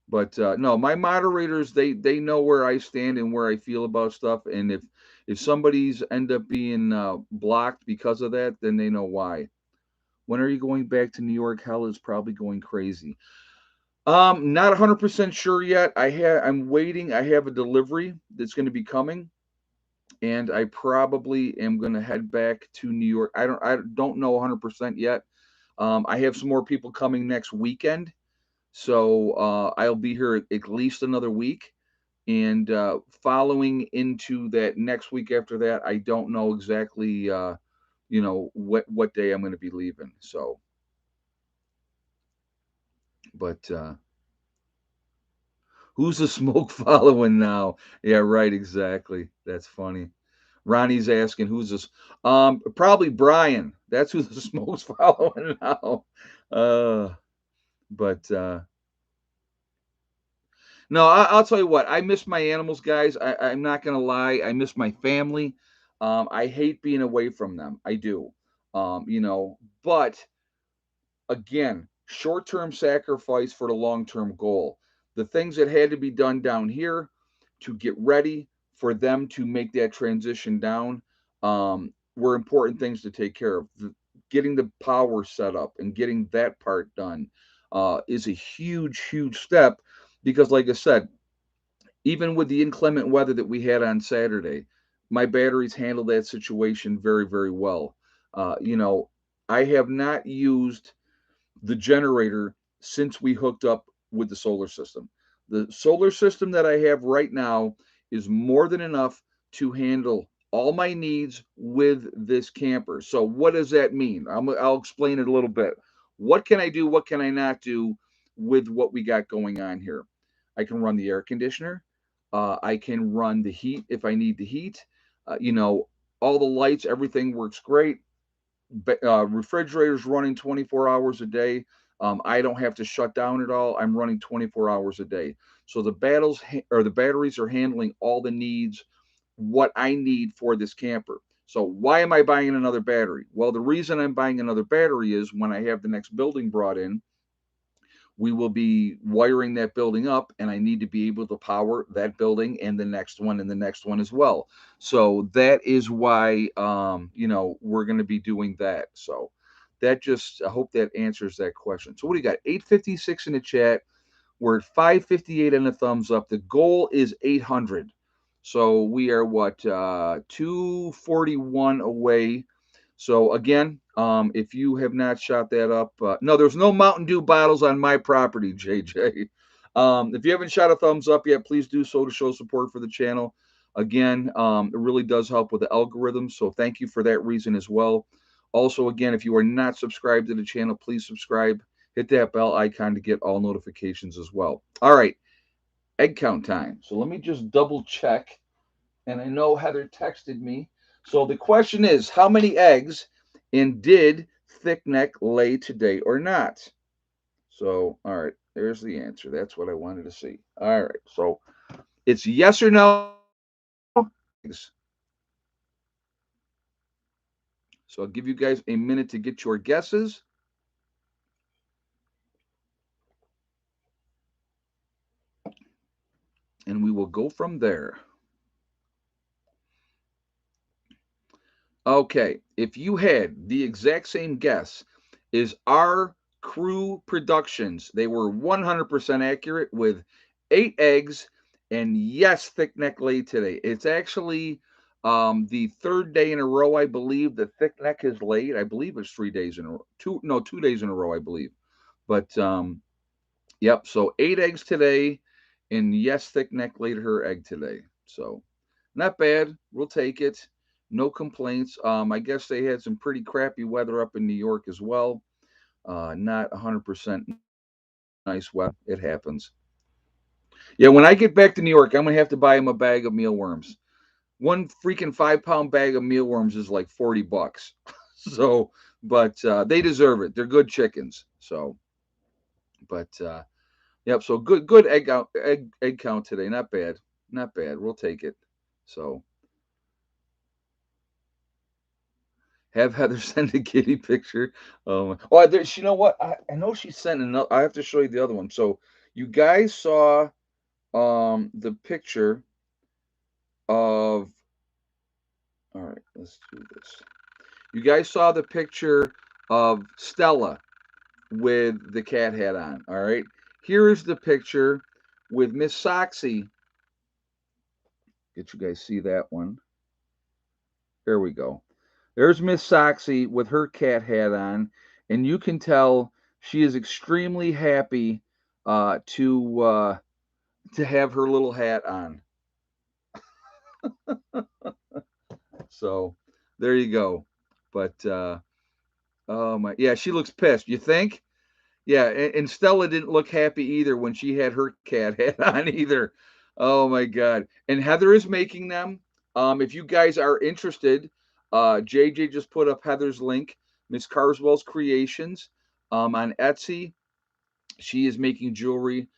But no, my moderators, they know where I stand and where I feel about stuff, and if somebody's end up being blocked because of that, then they know why. When are you going back to New York? Hell is probably going crazy. Not 100% sure yet. I'm waiting. I have a delivery that's going to be coming, and I probably am going to head back to New York. I don't know 100% yet. I have some more people coming next weekend, so I'll be here at least another week. And following into that next week after that, I don't know exactly what day I'm going to be leaving. So, but who's the smoke following now? Yeah, right, exactly. That's funny. Ronnie's asking who's this. Probably Brian. That's who the smoke's following now. Uh, but no, I'll tell you what. I miss my animals, guys. I'm not gonna lie. I miss my family. I hate being away from them. I do. But again, short term sacrifice for the long term goal. The things that had to be done down here to get ready for them to make that transition down were important things to take care of. Getting the power set up and getting that part done is a huge, huge step because, like I said, even with the inclement weather that we had on Saturday, my batteries handled that situation very, very well. I have not used the generator since we hooked up with the solar system. The solar system that I have right now is more than enough to handle all my needs with this camper. So, what does that mean? I'll explain it a little bit. What can I do? What can I not do with what we got going on here? I can run the air conditioner. I can run the heat if I need the heat. All the lights, everything works great. Refrigerators running 24 hours a day. I don't have to shut down at all. I'm running 24 hours a day. So the batteries are handling all the needs, what I need for this camper. So why am I buying another battery? Well, the reason I'm buying another battery is when I have the next building brought in, we will be wiring that building up, and I need to be able to power that building and the next one and the next one as well. So that is why we're going to be doing that. So that just, I hope that answers that question. So what do you got? 856 in the chat. We're at 558 on the thumbs up. The goal is 800. So we are what, 241 away. So again, if you have not shot that up, no, there's no Mountain Dew bottles on my property, JJ. If you haven't shot a thumbs up yet, please do so to show support for the channel. Again, it really does help with the algorithm. So thank you for that reason as well. Also, again, if you are not subscribed to the channel, please subscribe. Hit that bell icon to get all notifications as well. All right, egg count time. So let me just double check. And I know Heather texted me. So the question is, how many eggs and did Thickneck lay today or not? So, all right, there's the answer. That's what I wanted to see. All right, so it's yes or no. Eggs. So I'll give you guys a minute to get your guesses. And we will go from there. Okay, if you had the exact same guess, is our crew productions, they were 100% accurate with 8 eggs, and yes, thick neck laid today. It's actually the third day in a row, I believe, that thick neck has laid. I believe it's 3 days in a row, 2 days in a row, I believe. But yep, so 8 eggs today, and yes, thick neck laid her egg today. So not bad. We'll take it. No complaints. I guess they had some pretty crappy weather up in New York as well. Not 100% nice weather. It happens. Yeah, when I get back to New York, I'm gonna have to buy him a bag of mealworms. One freaking 5 pound bag of mealworms is like $40. So, but they deserve it. They're good chickens. So, but yep. So good egg count today. Not bad. Not bad. We'll take it. So have Heather send a kitty picture. Oh, you know what? I know she sent another. I have to show you the other one. So you guys saw the picture of. All right, let's do this. You guys saw the picture of Stella with the cat hat on. All right. Here is the picture with Miss Soxy. Get you guys see that one. There we go. There's Miss Soxy with her cat hat on, and you can tell she is extremely happy uh, to uh, to have her little hat on. So there you go. But oh my, yeah, she looks pissed. You think? Yeah, and Stella didn't look happy either when she had her cat hat on either. Oh my God. And Heather is making them. If you guys are interested, JJ just put up Heather's link, Miss Carswell's Creations, on Etsy. She is making jewelry.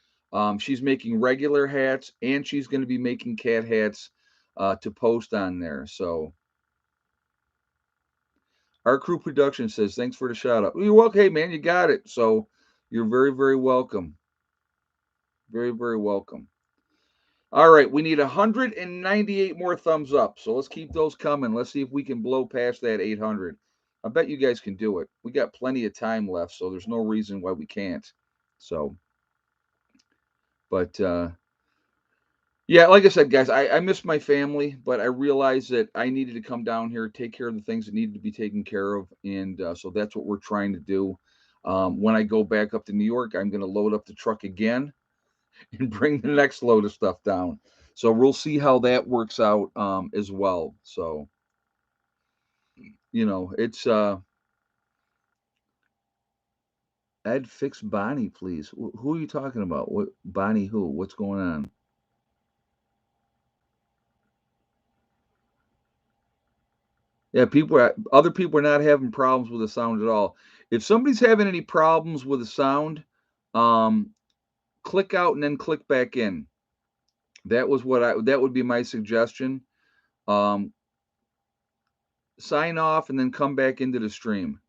She's making regular hats, and she's going to be making cat hats to post on there. So our crew production says, thanks for the shout out. You're okay, man. You got it. So you're very, very welcome. Very, very welcome. All right, we need 198 more thumbs up. So let's keep those coming. Let's see if we can blow past that 800. I bet you guys can do it. We got plenty of time left, so there's no reason why we can't. So, but yeah, like I said, guys, I miss my family, but I realized that I needed to come down here, take care of the things that needed to be taken care of, and so that's what we're trying to do. When I go back up to New York, I'm going to load up the truck again and bring the next load of stuff down. So we'll see how that works out as well. So it's Ed fix Bonnie, please. Who are you talking about? What Bonnie? Who? What's going on? Yeah, other people are not having problems with the sound at all. If somebody's having any problems with the sound, um, click out and then click back in. That would be my suggestion. Um, sign off and then come back into the stream.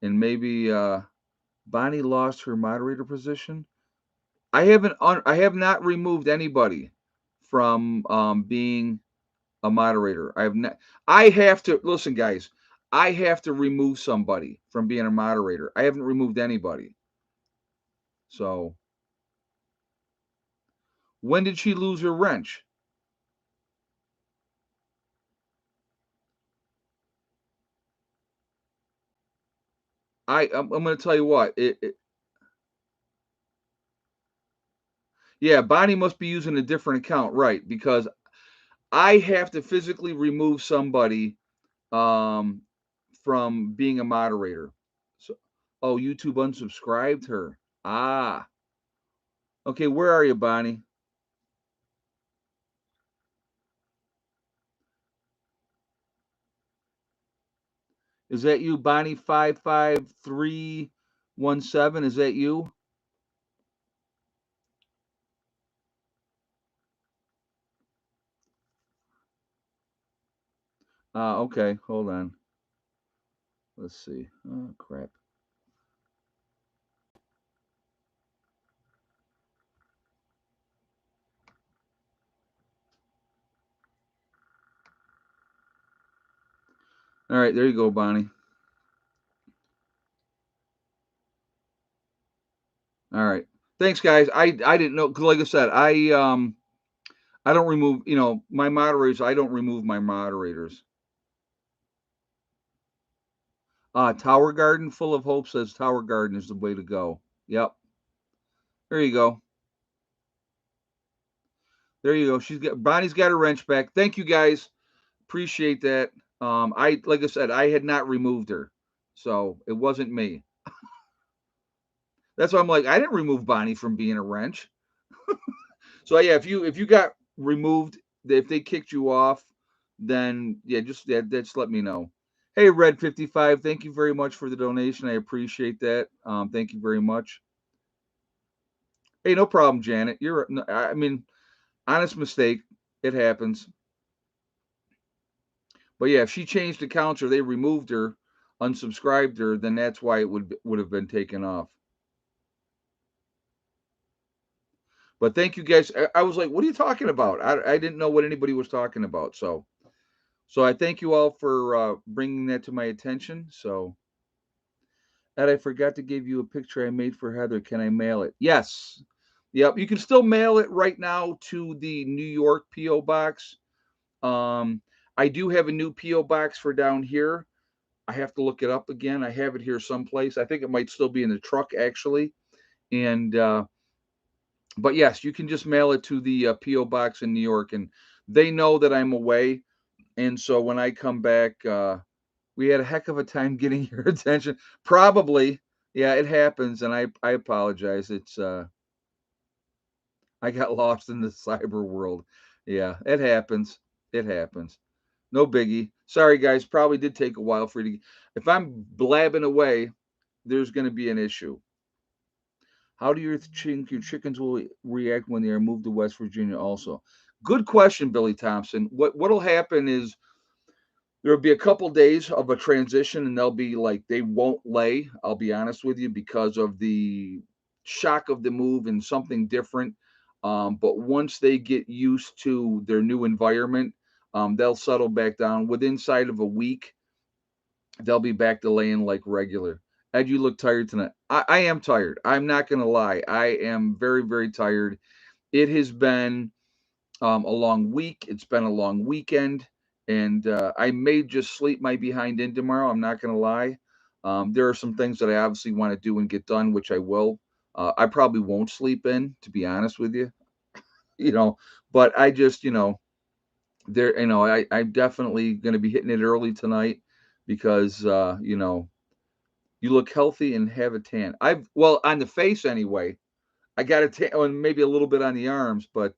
And maybe Bonnie lost her moderator position. I have not removed anybody from being a moderator. I have not. I have to listen, guys. I have to remove somebody from being a moderator. I haven't removed anybody. So when did she lose her wrench? I'm going to tell you what. Yeah, Bonnie must be using a different account, right? Because I have to physically remove somebody um, from being a moderator. So, oh, YouTube unsubscribed her. Ah, okay. Where are you, Bonnie? Is that you, Bonnie 55317? Is that you? Okay. Hold on. Let's see. Oh, crap. All right, there you go, Bonnie. All right. Thanks, guys. I didn't know, 'cause like I said, I don't remove, my moderators. I don't remove my moderators. Tower Garden, Full of Hope says Tower Garden is the way to go. Yep. There you go. There you go. Bonnie's got her wrench back. Thank you, guys. Appreciate that. I like I said, I had not removed her, so it wasn't me. That's why I'm like, I didn't remove Bonnie from being a wrench. So yeah, if you got removed, if they kicked you off, then yeah, just let me know. Hey, Red 55, thank you very much for the donation. I appreciate that. Thank you very much. Hey, no problem, Janet. I mean, honest mistake. It happens. But yeah, if she changed accounts or they removed her, unsubscribed her, then that's why it would have been taken off. But thank you guys. I was like, what are you talking about? I didn't know what anybody was talking about. So I thank you all for bringing that to my attention. So, Ed, I forgot to give you a picture I made for Heather. Can I mail it? Yes. Yep. You can still mail it right now to the New York P.O. Box. Um, I do have a new P.O. Box for down here. I have to look it up again. I have it here someplace. I think it might still be in the truck actually. And but yes, you can just mail it to the PO box in New York, and they know that I'm away. And so when I come back, we had a heck of a time getting your attention. Probably, yeah, it happens, and I apologize. It's I got lost in the cyber world. Yeah, it happens. It happens. No biggie. Sorry, guys. Probably did take a while for you to. If I'm blabbing away, there's going to be an issue. How do you think your chickens will react when they are moved to West Virginia also? Good question, Billy Thompson. What'll happen is there'll be a couple days of a transition and they'll be like they won't lay, I'll be honest with you, because of the shock of the move and something different. But once they get used to their new environment, they'll settle back down. Within inside of a week, they'll be back to laying like regular. Ed, you look tired tonight. I am tired. I'm not going to lie. I am very, very tired. It has been a long week. It's been a long weekend. And I may just sleep my behind in tomorrow. I'm not going to lie. There are some things that I obviously want to do and get done, which I will. I probably won't sleep in, to be honest with you. You know, but I just, I'm definitely going to be hitting it early tonight because, you look healthy and have a tan. Well, on the face anyway. I got a tan, and maybe a little bit on the arms, but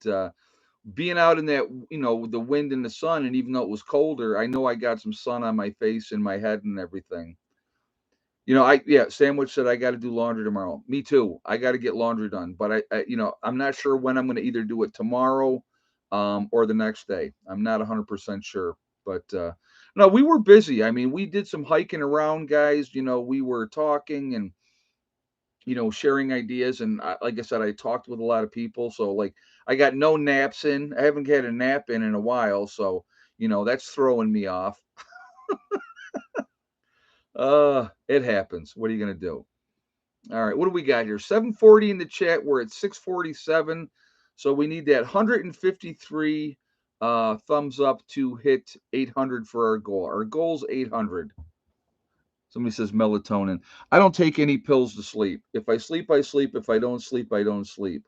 being out in that, the wind and the sun, and even though it was colder, I know I got some sun on my face and my head and everything. Yeah, Sandwich said I got to do laundry tomorrow. Me too. I got to get laundry done, but I'm not sure when I'm going to either do it tomorrow, or the next day. I'm not 100% sure. But no, we were busy. I mean, we did some hiking around, guys. We were talking and sharing ideas. And like I said, I talked with a lot of people. So like, I got no naps in. I haven't had a nap in a while. So that's throwing me off. It happens. What are you gonna do? All right, what do we got here? 740 in the chat. We're at 647. So we need that 153 thumbs up to hit 800 for our goal. Our goal's 800. Somebody says melatonin. I don't take any pills to sleep. If I sleep, I sleep. If I don't sleep, I don't sleep.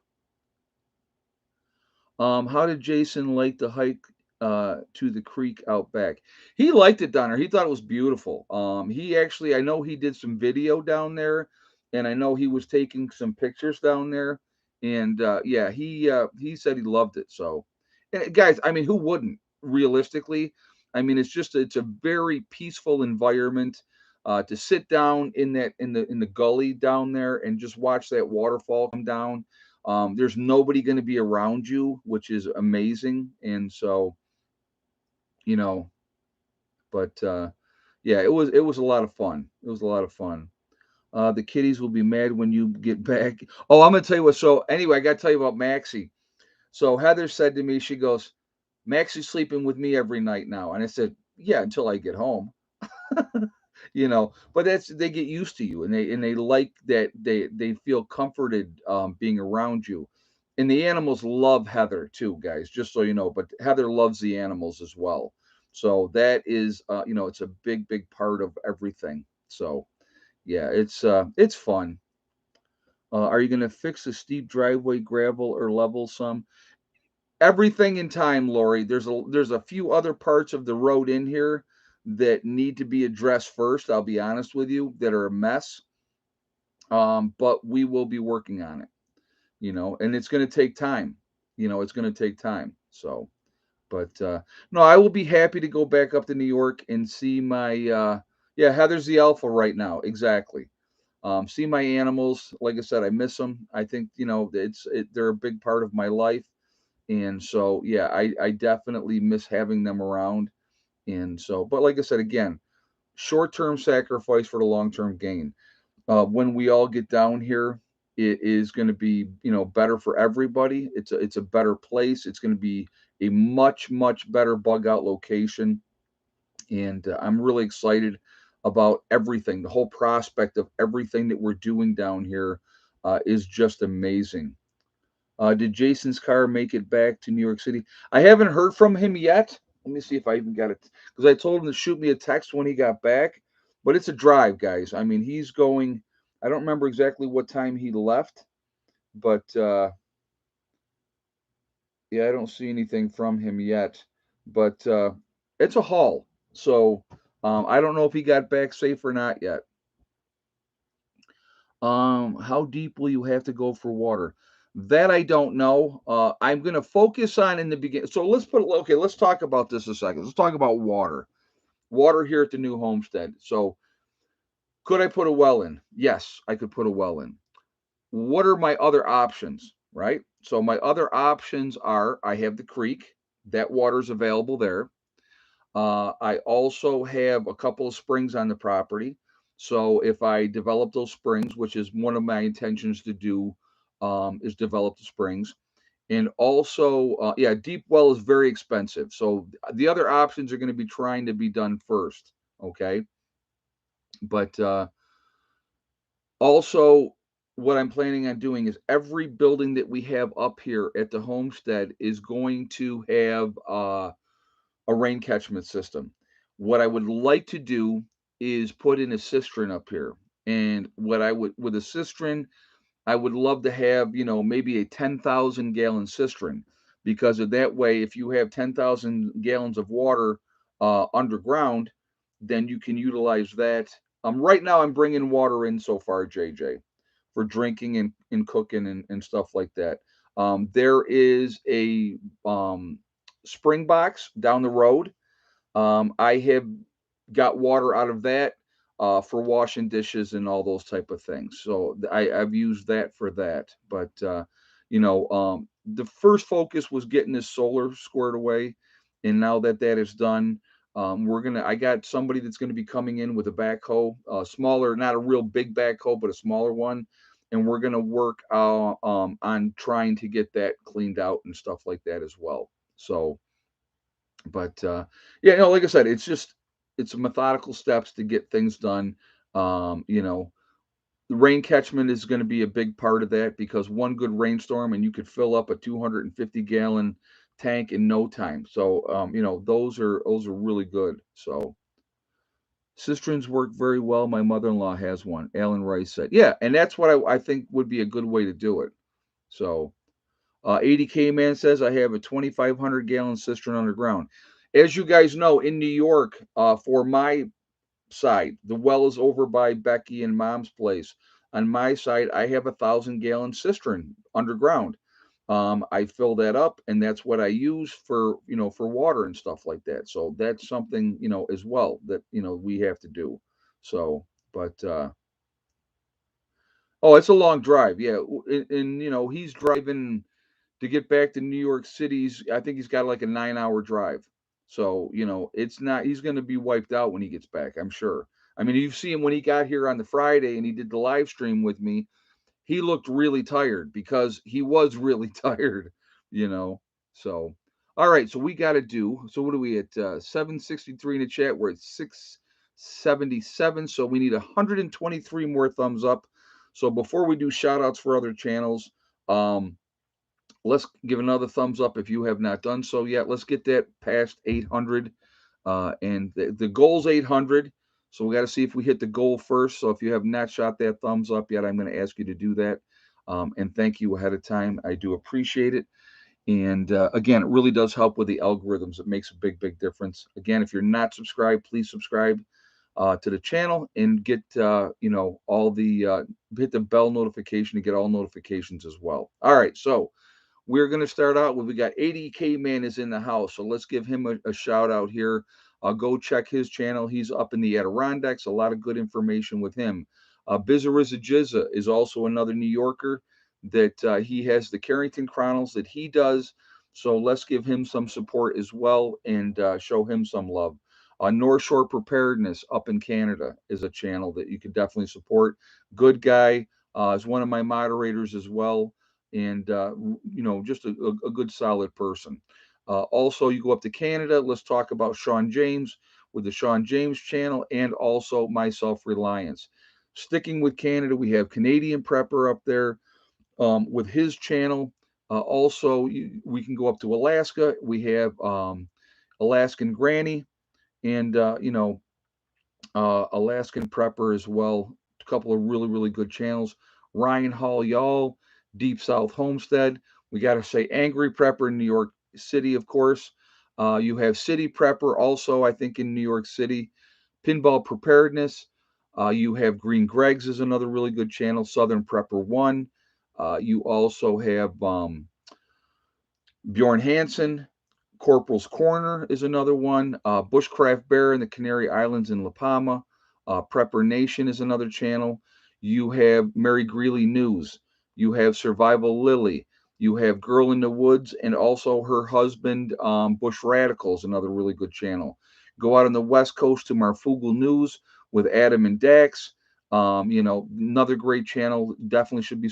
How did Jason like the hike to the creek out back? He liked it down there. He thought it was beautiful. He actually, I know he did some video down there, and I know he was taking some pictures down there. And yeah, he said he loved it. So, and guys, I mean, who wouldn't? Realistically, I mean, it's a very peaceful environment. To sit down in the gully down there and just watch that waterfall come down. There's nobody going to be around you, which is amazing. And so, you know, but yeah, it was a lot of fun. It was a lot of fun. The kiddies will be mad when you get back. Oh, I'm gonna tell you what. So anyway, I got to tell you about Maxie. So Heather said to me, she goes, "Maxie's sleeping with me every night now," and I said, "Yeah, until I get home." But that's they get used to you, and they like that they feel comforted being around you. And the animals love Heather too, guys, just so you know. But Heather loves the animals as well. So that is it's a big part of everything. So yeah, it's fun. Are you gonna fix the steep driveway, gravel, or level some? Everything in time, Lori. There's a few other parts of the road in here that need to be addressed first. I'll be honest with you, that are a mess. But we will be working on it. And it's going to take time. It's going to take time. So, but no, I will be happy to go back up to New York and see my yeah, Heather's the alpha right now. Exactly. See my animals. Like I said, I miss them. I think they're a big part of my life. And so, yeah, I definitely miss having them around. And so, but like I said, again, short-term sacrifice for the long-term gain. When we all get down here, it is going to be, better for everybody. It's a better place. It's going to be a much better bug out location. And I'm really excited about everything. The whole prospect of everything that we're doing down here is just amazing. Did Jason's car make it back to New York City? I haven't heard from him yet. Let me see if I even got it because I told him to shoot me a text when he got back. But it's a drive, guys. I mean, he's going. I don't remember exactly what time he left, but yeah, I don't see anything from him yet. But it's a haul, so I don't know if he got back safe or not yet. How deep will you have to go for water? That I don't know. I'm going to focus on in the beginning. So okay, let's talk about this a second. Let's talk about water. Water here at the new homestead. So, could I put a well in? Yes, I could put a well in. What are my other options, right? So, my other options are I have the creek, that water's available there. I also have a couple of springs on the property. So if I develop those springs, which is one of my intentions to do, is develop the springs. And also, yeah, deep well is very expensive. So the other options are going to be trying to be done first. Okay. But also, what I'm planning on doing is every building that we have up here at the homestead is going to have a rain catchment system. What I would like to do is put in a cistern up here. And what I would with a cistern, I would love to have, maybe a 10,000 gallon cistern because of that way, if you have 10,000 gallons of water underground, then you can utilize that. Right now, I'm bringing water in so far, JJ, for drinking and cooking and stuff like that. There is a spring box down the road. I have got water out of that for washing dishes and all those type of things. So I've used that for that. But the first focus was getting this solar squared away, and now that that is done, I got somebody that's gonna be coming in with a backhoe, smaller, not a real big backhoe, but a smaller one, and we're gonna work, on trying to get that cleaned out and stuff like that as well. So, but, yeah, no, like I said, it's methodical steps to get things done. You know, the rain catchment is gonna be a big part of that because one good rainstorm and you could fill up a 250-gallon tank in no time. So, those are really good. So, cisterns work very well. My mother-in-law has one. Alan Rice said, "Yeah, and that's what I think would be a good way to do it." So, 80K man says, "I have a 2,500-gallon cistern underground." As you guys know, in New York, for my side, the well is over by Becky and Mom's place. On my side, I have 1,000-gallon cistern underground. I fill that up, and that's what I use for water and stuff like that. So that's something as well that we have to do. So, but oh, it's a long drive, yeah. And he's driving to get back to New York City's. I think he's got like a 9-hour drive. So, it's not, he's going to be wiped out when he gets back, I'm sure. I mean, you see him when he got here on the Friday and he did the live stream with me. He looked really tired because he was really tired, you know. So, all right. So we got to do. So what are we at? 763 in the chat. We're at 677. So we need 123 more thumbs up. So before we do shout outs for other channels, um, let's give another thumbs up if you have not done so yet. Let's get that past 800. And the goal's 800. So we got to see if we hit the goal first. So if you have not shot that thumbs up yet, I'm going to ask you to do that. And thank you ahead of time. I do appreciate it. And again, it really does help with the algorithms. It makes a big, big difference. Again, if you're not subscribed, please subscribe to the channel and get all the hit the bell notification to get all notifications as well. All right, so we're going to start out with we got 80K Man is in the house. So let's give him a shout out here. Go check his channel. He's up in the Adirondacks. A lot of good information with him. Bizarrizza Jizza is also another New Yorker that he has the Carrington Chronicles that he does. So let's give him some support as well and show him some love. North Shore Preparedness up in Canada is a channel that you can definitely support. Good guy. Is one of my moderators as well and just a good solid person. Also, you go up to Canada. Let's talk about Sean James with the Sean James channel and also my Self Reliance. Sticking with Canada, we have Canadian Prepper up there with his channel. Also, we can go up to Alaska. We have Alaskan Granny and Alaskan Prepper as well. A couple of really, really good channels. Ryan Hall, y'all, Deep South Homestead. We got to say Angry Prepper in New York City, of course. You have City Prepper also, I think, in New York City. Pinball Preparedness. You have Green Greg's is another really good channel. Southern Prepper One. You also have Bjorn Hansen. Corporal's Corner is another one. Bushcraft Bear in the Canary Islands in La Palma. Prepper Nation is another channel. You have Mary Greeley News. You have Survival Lily. You have Girl in the Woods and also her husband, Bush Radicals, another really good channel. Go out on the West Coast to Marfugal News with Adam and Dax. Another great channel. Definitely should be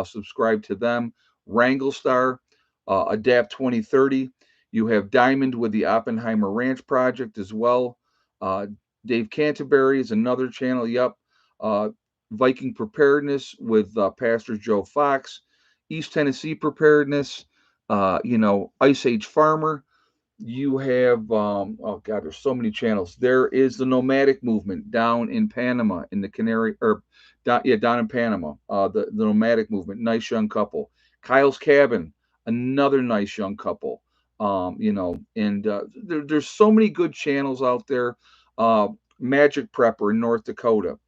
subscribed to them. Wranglestar, Adapt 2030. You have Diamond with the Oppenheimer Ranch Project as well. Uh, Dave Canterbury is another channel. Yep. Uh, Viking Preparedness with Pastor Joe Fox. East Tennessee Preparedness. Ice Age Farmer. You have oh god, there's so many channels. There is the nomadic movement down in Panama in the Canary or down in Panama. The nomadic movement, nice young couple. Kyle's Cabin, another nice young couple. And there's so many good channels out there. Magic Prepper in North Dakota,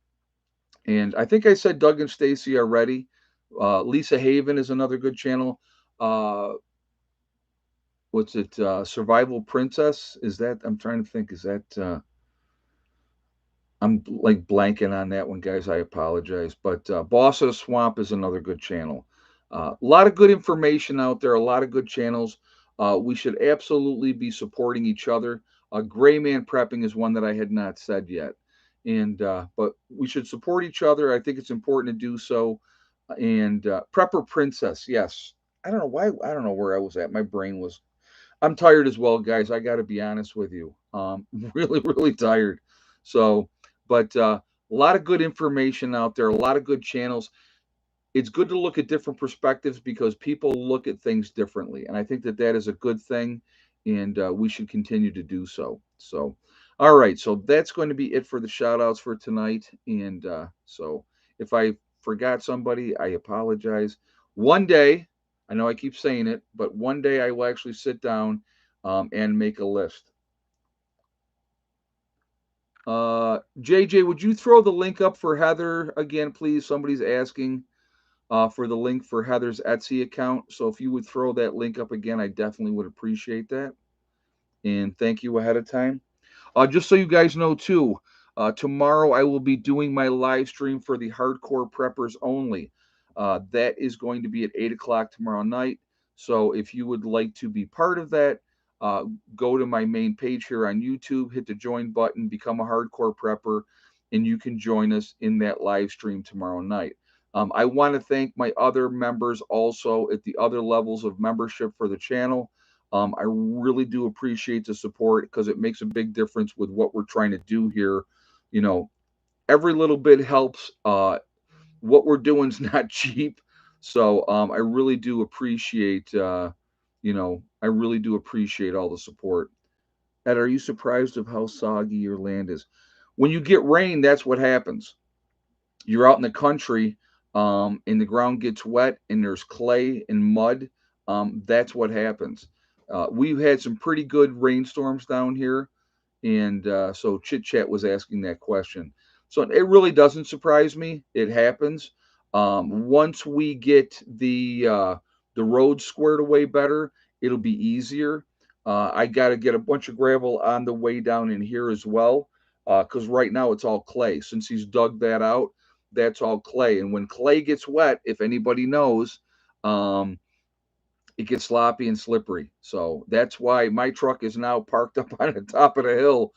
and I think I said Doug and Stacy already. Lisa Haven is another good channel. What's it? Survival Princess? Is that? I'm trying to think. Is that? I'm like blanking on that one, guys. I apologize. But Boss of the Swamp is another good channel. A lot of good information out there. A lot of good channels. We should absolutely be supporting each other. Gray man prepping is one that I had not said yet, and but we should support each other. I think it's important to do so. And prepper princess, yes. I don't know why. I don't know where I was at. My brain was. I'm tired as well, guys. I got to be honest with you. Really, really tired. So, but a lot of good information out there. A lot of good channels. It's good to look at different perspectives because people look at things differently, and I think that that is a good thing, and we should continue to do so. So, all right, so that's going to be it for the shout outs for tonight, and so if I forgot somebody, I apologize. One day, I know I keep saying it, but one day I will actually sit down and make a list. JJ, would you throw the link up for Heather again, please? Somebody's asking for the link for Heather's Etsy account. So if you would throw that link up again, I definitely would appreciate that. And thank you ahead of time. Just so you guys know, too, tomorrow I will be doing my live stream for the hardcore preppers only. That is going to be at 8 o'clock tomorrow night. So if you would like to be part of that, uh, go to my main page here on YouTube, hit the join button, become a hardcore prepper, and you can join us in that live stream tomorrow night. I want to thank my other members also at the other levels of membership for the channel. I really do appreciate the support because it makes a big difference with what we're trying to do here. You know, every little bit helps. What we're doing is not cheap, so I really do appreciate. I really do appreciate all the support. Ed, are you surprised of how soggy your land is? When you get rain, that's what happens. You're out in the country, and the ground gets wet, and there's clay and mud. That's what happens. We've had some pretty good rainstorms down here, and so Chit Chat was asking that question. So it really doesn't surprise me. It happens. Once we get the road squared away better, it'll be easier. I got to get a bunch of gravel on the way down in here as well, because right now it's all clay. Since he's dug that out, that's all clay. And when clay gets wet, if anybody knows, um, it gets sloppy and slippery. So that's why my truck is now parked up on the top of the hill,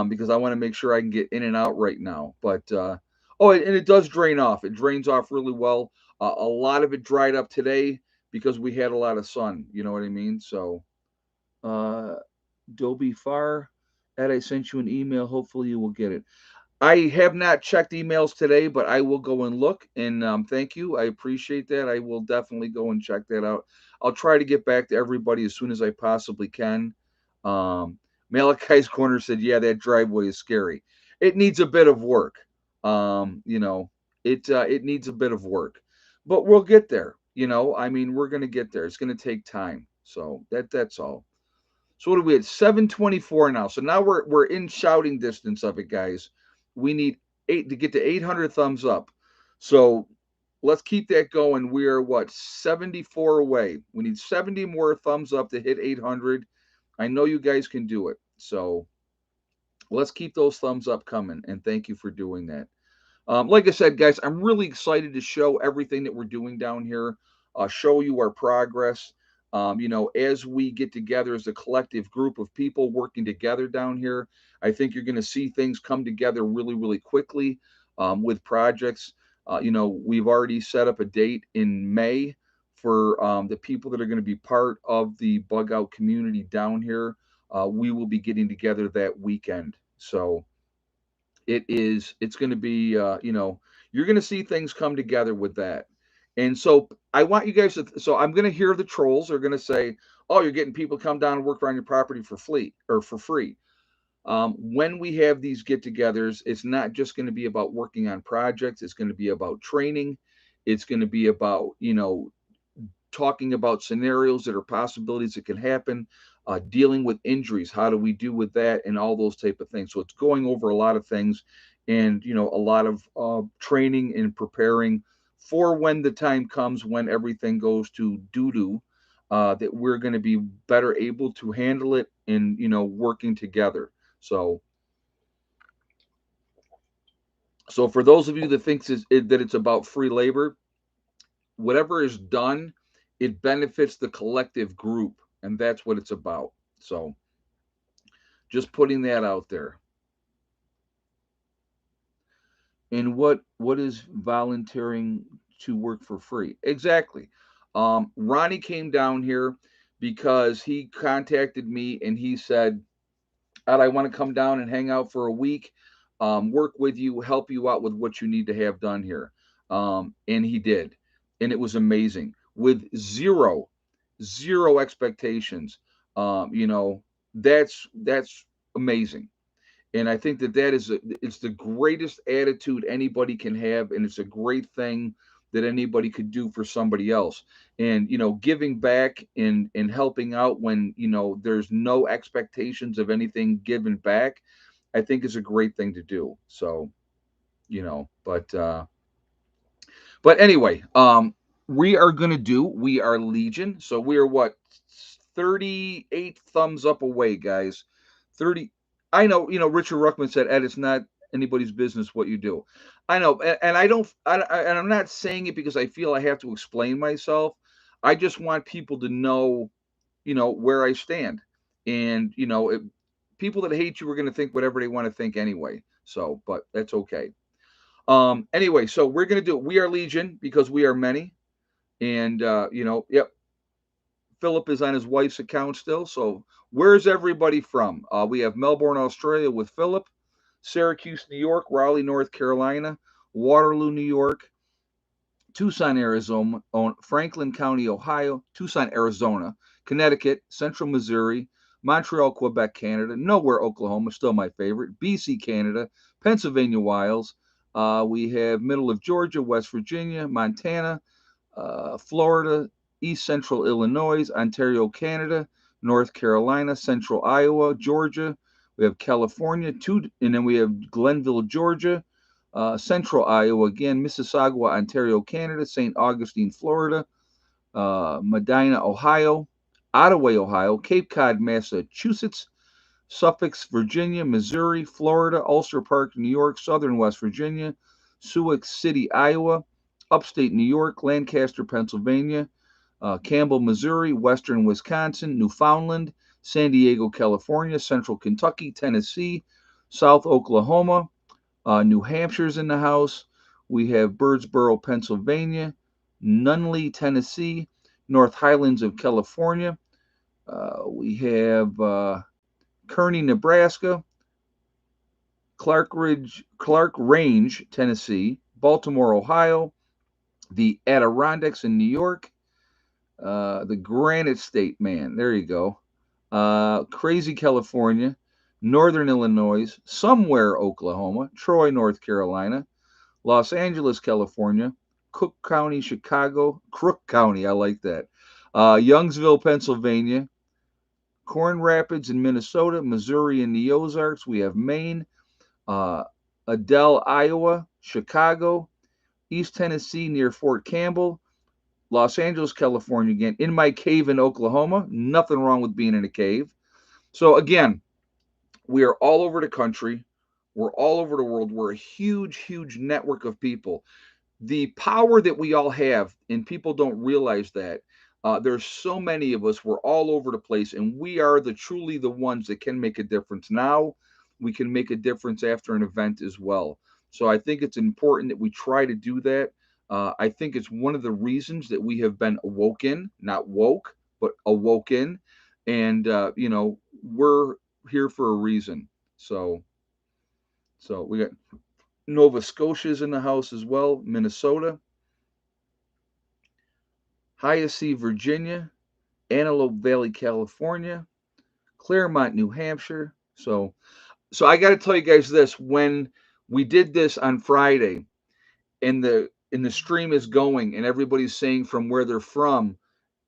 because I want to make sure I can get in and out right now. But oh, and it does drain off. It drains off really well. A lot of it dried up today because we had a lot of sun. You know what I mean? So, uh, Dobie Far, Ed, I sent you an email. Hopefully, you will get it. I have not checked emails today, but I will go and look. And thank you. I appreciate that. I will definitely go and check that out. I'll try to get back to everybody as soon as I possibly can. Um, Malachi's Corner said, "Yeah, that driveway is scary. It needs a bit of work. You know, it needs a bit of work, but we'll get there. You know, I mean, we're gonna get there. It's gonna take time. So that's all." So what are we at? 724 now. So now we're in shouting distance of it, guys. We need eight to get to 800 thumbs up. So let's keep that going. We are what, 74 away. We need 70 more thumbs up to hit 800. I know you guys can do it. So let's keep those thumbs up coming. And thank you for doing that. Like I said, guys, I'm really excited to show everything that we're doing down here, show you our progress. As we get together as a collective group of people working together down here, I think you're going to see things come together really, really quickly with projects. We've already set up a date in May for the people that are going to be part of the bug out community down here. We will be getting together that weekend. So, it's going to be you're going to see things come together with that. And so I want you guys to, so I'm going to hear the trolls are going to say, oh, you're getting people to come down and work around your property for free. When we have these get-togethers, it's not just going to be about working on projects. It's going to be about training. It's going to be about talking about scenarios that are possibilities that can happen, dealing with injuries. How do we do with that, and all those type of things. So it's going over a lot of things, and a lot of training and preparing for when the time comes when everything goes to doo doo. That we're going to be better able to handle it and working together. So for those of you that thinks that it's about free labor, whatever is done, it benefits the collective group, and that's what it's about. So Just putting that out there. And what is volunteering to work for free? Exactly. Ronnie came down here because he contacted me and he said, I want to come down and hang out for a week, work with you, help you out with what you need to have done here. And he did. And it was amazing with zero expectations. You know, that's amazing. And I think that it's the greatest attitude anybody can have, and it's a great thing that anybody could do for somebody else. And giving back and helping out when there's no expectations of anything given back, I think is a great thing to do. So but anyway, we are Legion, so we are what, 38 thumbs up away, guys. 30. I know, Richard Ruckman said, Ed, it's not anybody's business what you do. I know, and I don't, and I'm not saying it because I feel I have to explain myself. I just want people to know, where I stand. And, people that hate you are going to think whatever they want to think anyway. So, but that's okay. Anyway, so we're gonna do We Are Legion because we are many, and yep. Philip is on his wife's account still. So where's everybody from? We have Melbourne, Australia, with Philip, Syracuse, New York, Raleigh, North Carolina, Waterloo, New York, Tucson, Arizona, Franklin County, Ohio, Tucson, Arizona, Connecticut, Central Missouri, Montreal, Quebec, Canada, Nowhere, Oklahoma, still my favorite, BC, Canada, Pennsylvania Wilds. We have middle of Georgia, West Virginia, Montana, Florida, East Central Illinois, Ontario, Canada, North Carolina, Central Iowa, Georgia. We have California, and then we have Glenville, Georgia, Central Iowa again, Mississauga, Ontario, Canada, St. Augustine, Florida, Medina, Ohio, Ottawa, Ohio, Cape Cod, Massachusetts, Suffolk, Virginia, Missouri, Florida, Ulster Park, New York, Southern West Virginia, Sioux City, Iowa, Upstate New York, Lancaster, Pennsylvania, Campbell, Missouri, Western Wisconsin, Newfoundland, San Diego, California, Central Kentucky, Tennessee, South Oklahoma, New Hampshire's in the house. We have Birdsboro, Pennsylvania, Nunley, Tennessee, North Highlands of California. We have Kearney, Nebraska, Clark Range, Tennessee, Baltimore, Ohio, the Adirondacks in New York, the Granite State, man, there you go. Crazy, California, Northern Illinois, somewhere Oklahoma, Troy, North Carolina, Los Angeles, California, Cook County, Chicago, Crook County, I like that. Youngsville, Pennsylvania, Corn Rapids in Minnesota, Missouri in the Ozarks. We have Maine, Adel, Iowa, Chicago, East Tennessee near Fort Campbell, Los Angeles, California again, in my cave in Oklahoma. Nothing wrong with being in a cave. So again, we are all over the country. We're all over the world. We're a huge network of people. The power that we all have, and people don't realize that. There's so many of us. We're all over the place, and we are truly the ones that can make a difference now. We can make a difference after an event as well. So I think it's important that we try to do that. I think it's one of the reasons that we have been awoken, not woke, but awoken. And, we're here for a reason. So we got Nova Scotia's in the house as well, Minnesota, Hiassee, Virginia, Antelope Valley, California, Claremont, New Hampshire. So I got to tell you guys this: when we did this on Friday, and the stream is going, and everybody's saying from where they're from,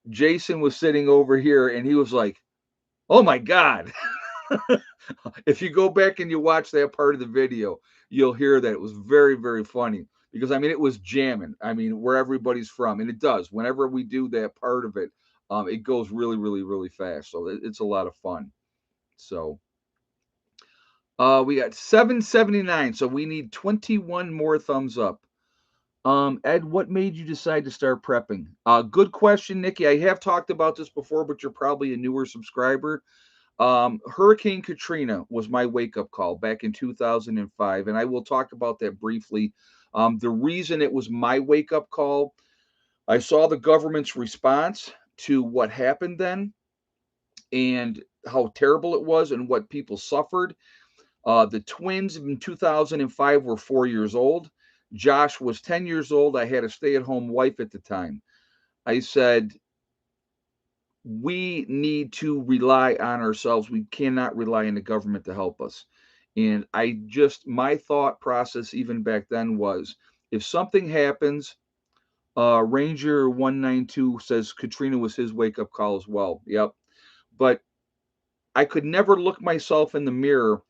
Jason was sitting over here, and he was like, "Oh my God!" If you go back and you watch that part of the video, you'll hear that it was very funny because I mean it was jamming. I mean where everybody's from, and it does. Whenever we do that part of it, it goes really fast. So it's a lot of fun. So we got 779. So we need 21 more thumbs up. Ed, what made you decide to start prepping? Good question, Nikki. I have talked about this before, but you're probably a newer subscriber. Hurricane Katrina was my wake up call back in 2005, and I will talk about that briefly. The reason it was my wake up call, I saw the government's response to what happened then and how terrible it was and what people suffered. The twins in 2005 were 4 years old. Josh was 10 years old. I had a stay at home wife at the time. I said, we need to rely on ourselves. We cannot rely on the government to help us. And my thought process even back then was, if something happens, Ranger 192 says Katrina was his wake up call as well. Yep. But I could never look myself in the mirror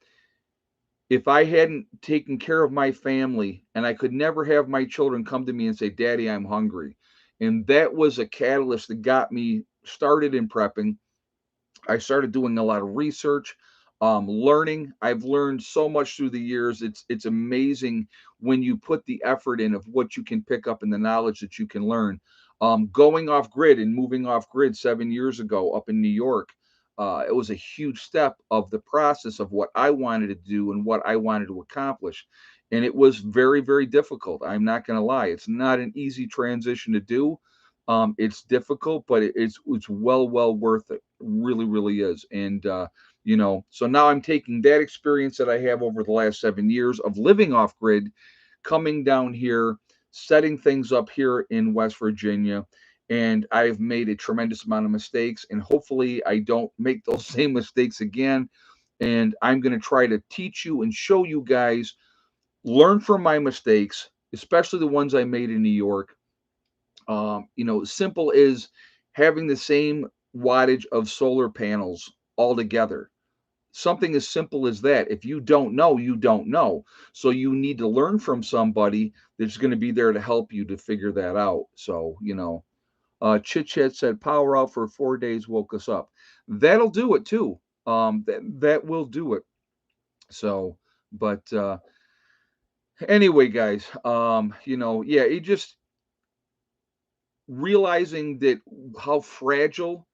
if I hadn't taken care of my family, and I could never have my children come to me and say, Daddy, I'm hungry. And that was a catalyst that got me started in prepping. I started doing a lot of research, learning. I've learned so much through the years. It's amazing when you put the effort in of what you can pick up and the knowledge that you can learn. Going off grid and moving off grid 7 years ago up in New York, it was a huge step of the process of what I wanted to do and what I wanted to accomplish. And it was very, very difficult. I'm not going to lie. It's not an easy transition to do. It's difficult, but it's well worth it. Really, really is. And so now I'm taking that experience that I have over the last 7 years of living off grid, coming down here, setting things up here in West Virginia. And I've made a tremendous amount of mistakes, and hopefully I don't make those same mistakes again. And I'm going to try to teach you and show you guys, learn from my mistakes, especially the ones I made in New York. Simple is having the same wattage of solar panels all together. Something as simple as that. If you don't know, you don't know. So you need to learn from somebody that's going to be there to help you to figure that out. So, Chit Chat said power out for 4 days woke us up. That'll do it too. That will do it. So, but anyway, guys, yeah, it just realizing that how fragile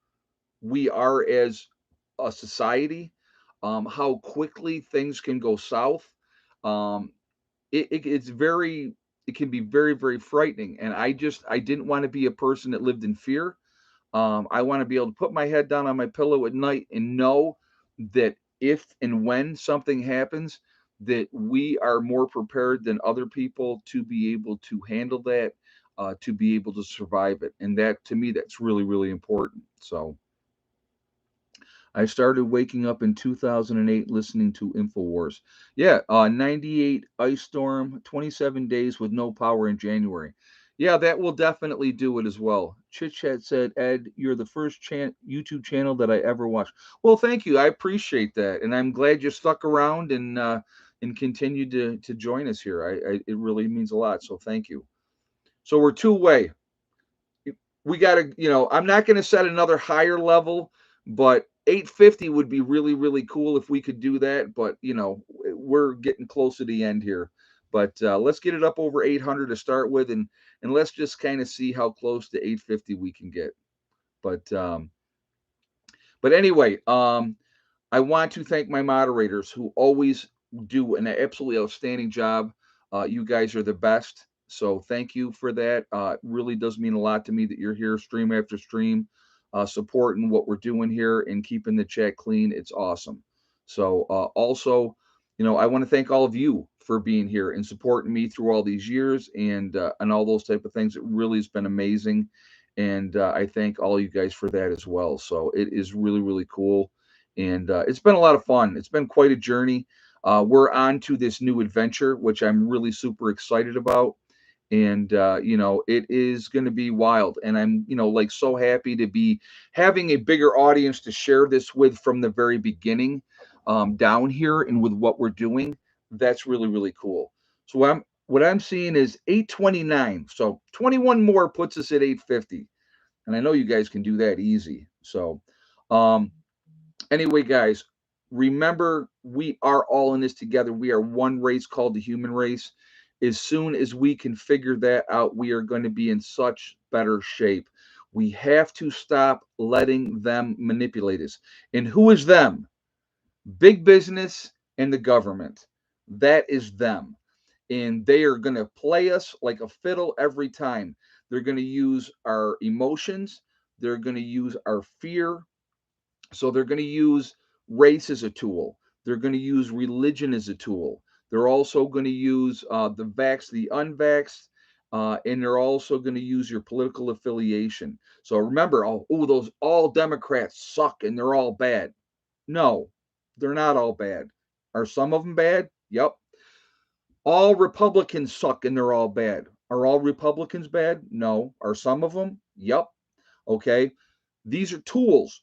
we are as a society, how quickly things can go south. Um, it can be very, very frightening. And I didn't want to be a person that lived in fear. I want to be able to put my head down on my pillow at night and know that if and when something happens, that we are more prepared than other people to be able to handle that, to be able to survive it. And that, to me, that's really, really important. So I started waking up in 2008 listening to InfoWars. Yeah, 98 ice storm, 27 days with no power in January. Yeah, that will definitely do it as well. Chit Chat said, Ed, you're the first YouTube channel that I ever watched. Well, thank you. I appreciate that. And I'm glad you stuck around and continued to join us here. It really means a lot. So thank you. So we're two-way. We got to, I'm not going to set another higher level, but 850 would be really, really cool if we could do that. But, we're getting close to the end here. But let's get it up over 800 to start with, and let's just kind of see how close to 850 we can get. But anyway, I want to thank my moderators who always do an absolutely outstanding job. You guys are the best. So thank you for that. It really does mean a lot to me that you're here stream after stream, supporting what we're doing here and keeping the chat clean. It's awesome. So also, I want to thank all of you for being here and supporting me through all these years and all those type of things. It really has been amazing. And I thank all you guys for that as well. So it is really, really cool. And it's been a lot of fun. It's been quite a journey. We're on to this new adventure, which I'm really super excited about. And, it is going to be wild. And I'm, like so happy to be having a bigger audience to share this with from the very beginning down here and with what we're doing. That's really, really cool. So what I'm seeing is 829. So 21 more puts us at 850. And I know you guys can do that easy. So, um, anyway, guys, remember we are all in this together. We are one race called the human race. As soon as we can figure that out, we are going to be in such better shape. We have to stop letting them manipulate us. And who is them? Big business and the government. That is them. And they are going to play us like a fiddle every time. They're going to use our emotions, they're going to use our fear. So they're going to use race as a tool, they're going to use religion as a tool. They're also going to use the vax, the unvaxxed, and they're also going to use your political affiliation. So remember, oh, those all Democrats suck and they're all bad. No, they're not all bad. Are some of them bad? Yep. All Republicans suck and they're all bad. Are all Republicans bad? No. Are some of them? Yep. Okay. These are tools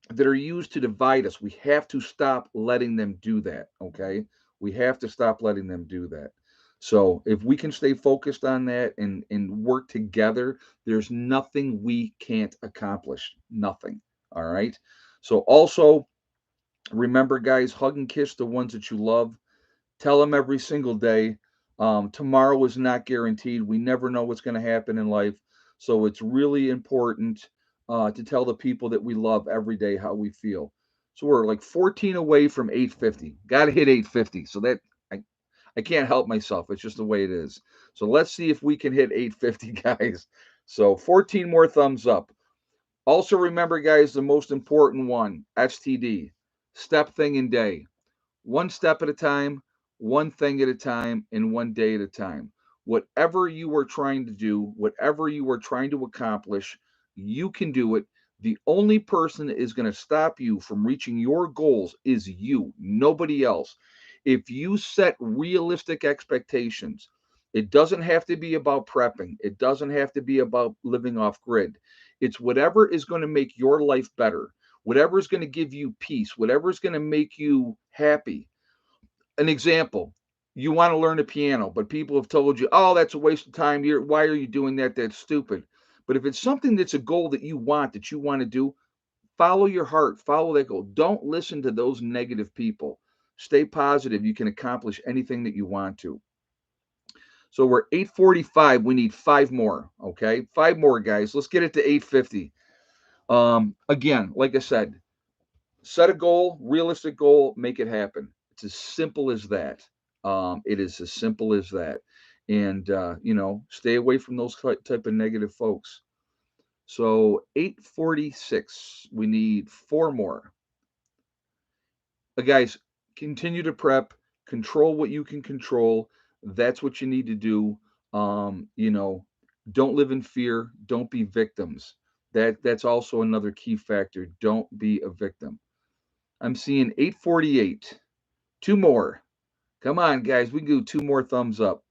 that are used to divide us. We have to stop letting them do that. Okay. We have to stop letting them do that. So if we can stay focused on that and work together, there's nothing we can't accomplish. Nothing. All right. So also remember, guys, hug and kiss the ones that you love. Tell them every single day. Tomorrow is not guaranteed. We never know what's going to happen in life. So it's really important to tell the people that we love every day how we feel. So we're like 14 away from 850. Got to hit 850. So that I can't help myself. It's just the way it is. So let's see if we can hit 850, guys. So 14 more thumbs up. Also remember, guys, the most important one, STD, step, thing, and day. One step at a time, one thing at a time, and one day at a time. Whatever you are trying to do, whatever you are trying to accomplish, you can do it. The only person that is going to stop you from reaching your goals is you, nobody else. If you set realistic expectations, it doesn't have to be about prepping, it doesn't have to be about living off grid. It's whatever is going to make your life better, whatever is going to give you peace, whatever is going to make you happy. An example, you want to learn the piano, but people have told you, oh, that's a waste of time. Why are you doing that? That's stupid. But if it's something that's a goal that you want to do, follow your heart, follow that goal. Don't listen to those negative people. Stay positive. You can accomplish anything that you want to. So we're 845. We need five more. Okay. Five more, guys. Let's get it to 850. Again, like I said, set a goal, realistic goal, make it happen. It's as simple as that. It is as simple as that. And, stay away from those type of negative folks. So 846, we need four more. Guys, continue to prep, control what you can control. That's what you need to do. Don't live in fear. Don't be victims. That's also another key factor. Don't be a victim. I'm seeing 848. Two more. Come on, guys. We can do two more thumbs up.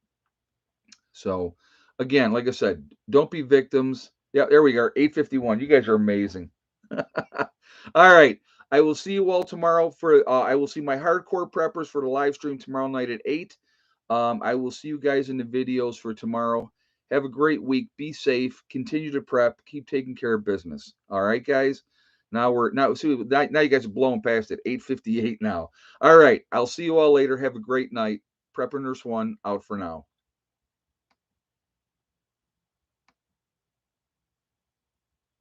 So, again, like I said, don't be victims. Yeah, there we go. 851. You guys are amazing. All right. I will see you all tomorrow for I will see my hardcore preppers for the live stream tomorrow night at 8. I will see you guys in the videos for tomorrow. Have a great week. Be safe. Continue to prep. Keep taking care of business. All right, guys. Now you guys are blowing past it. 8:58 now. All right. I'll see you all later. Have a great night. Prepper Nurse One out for now.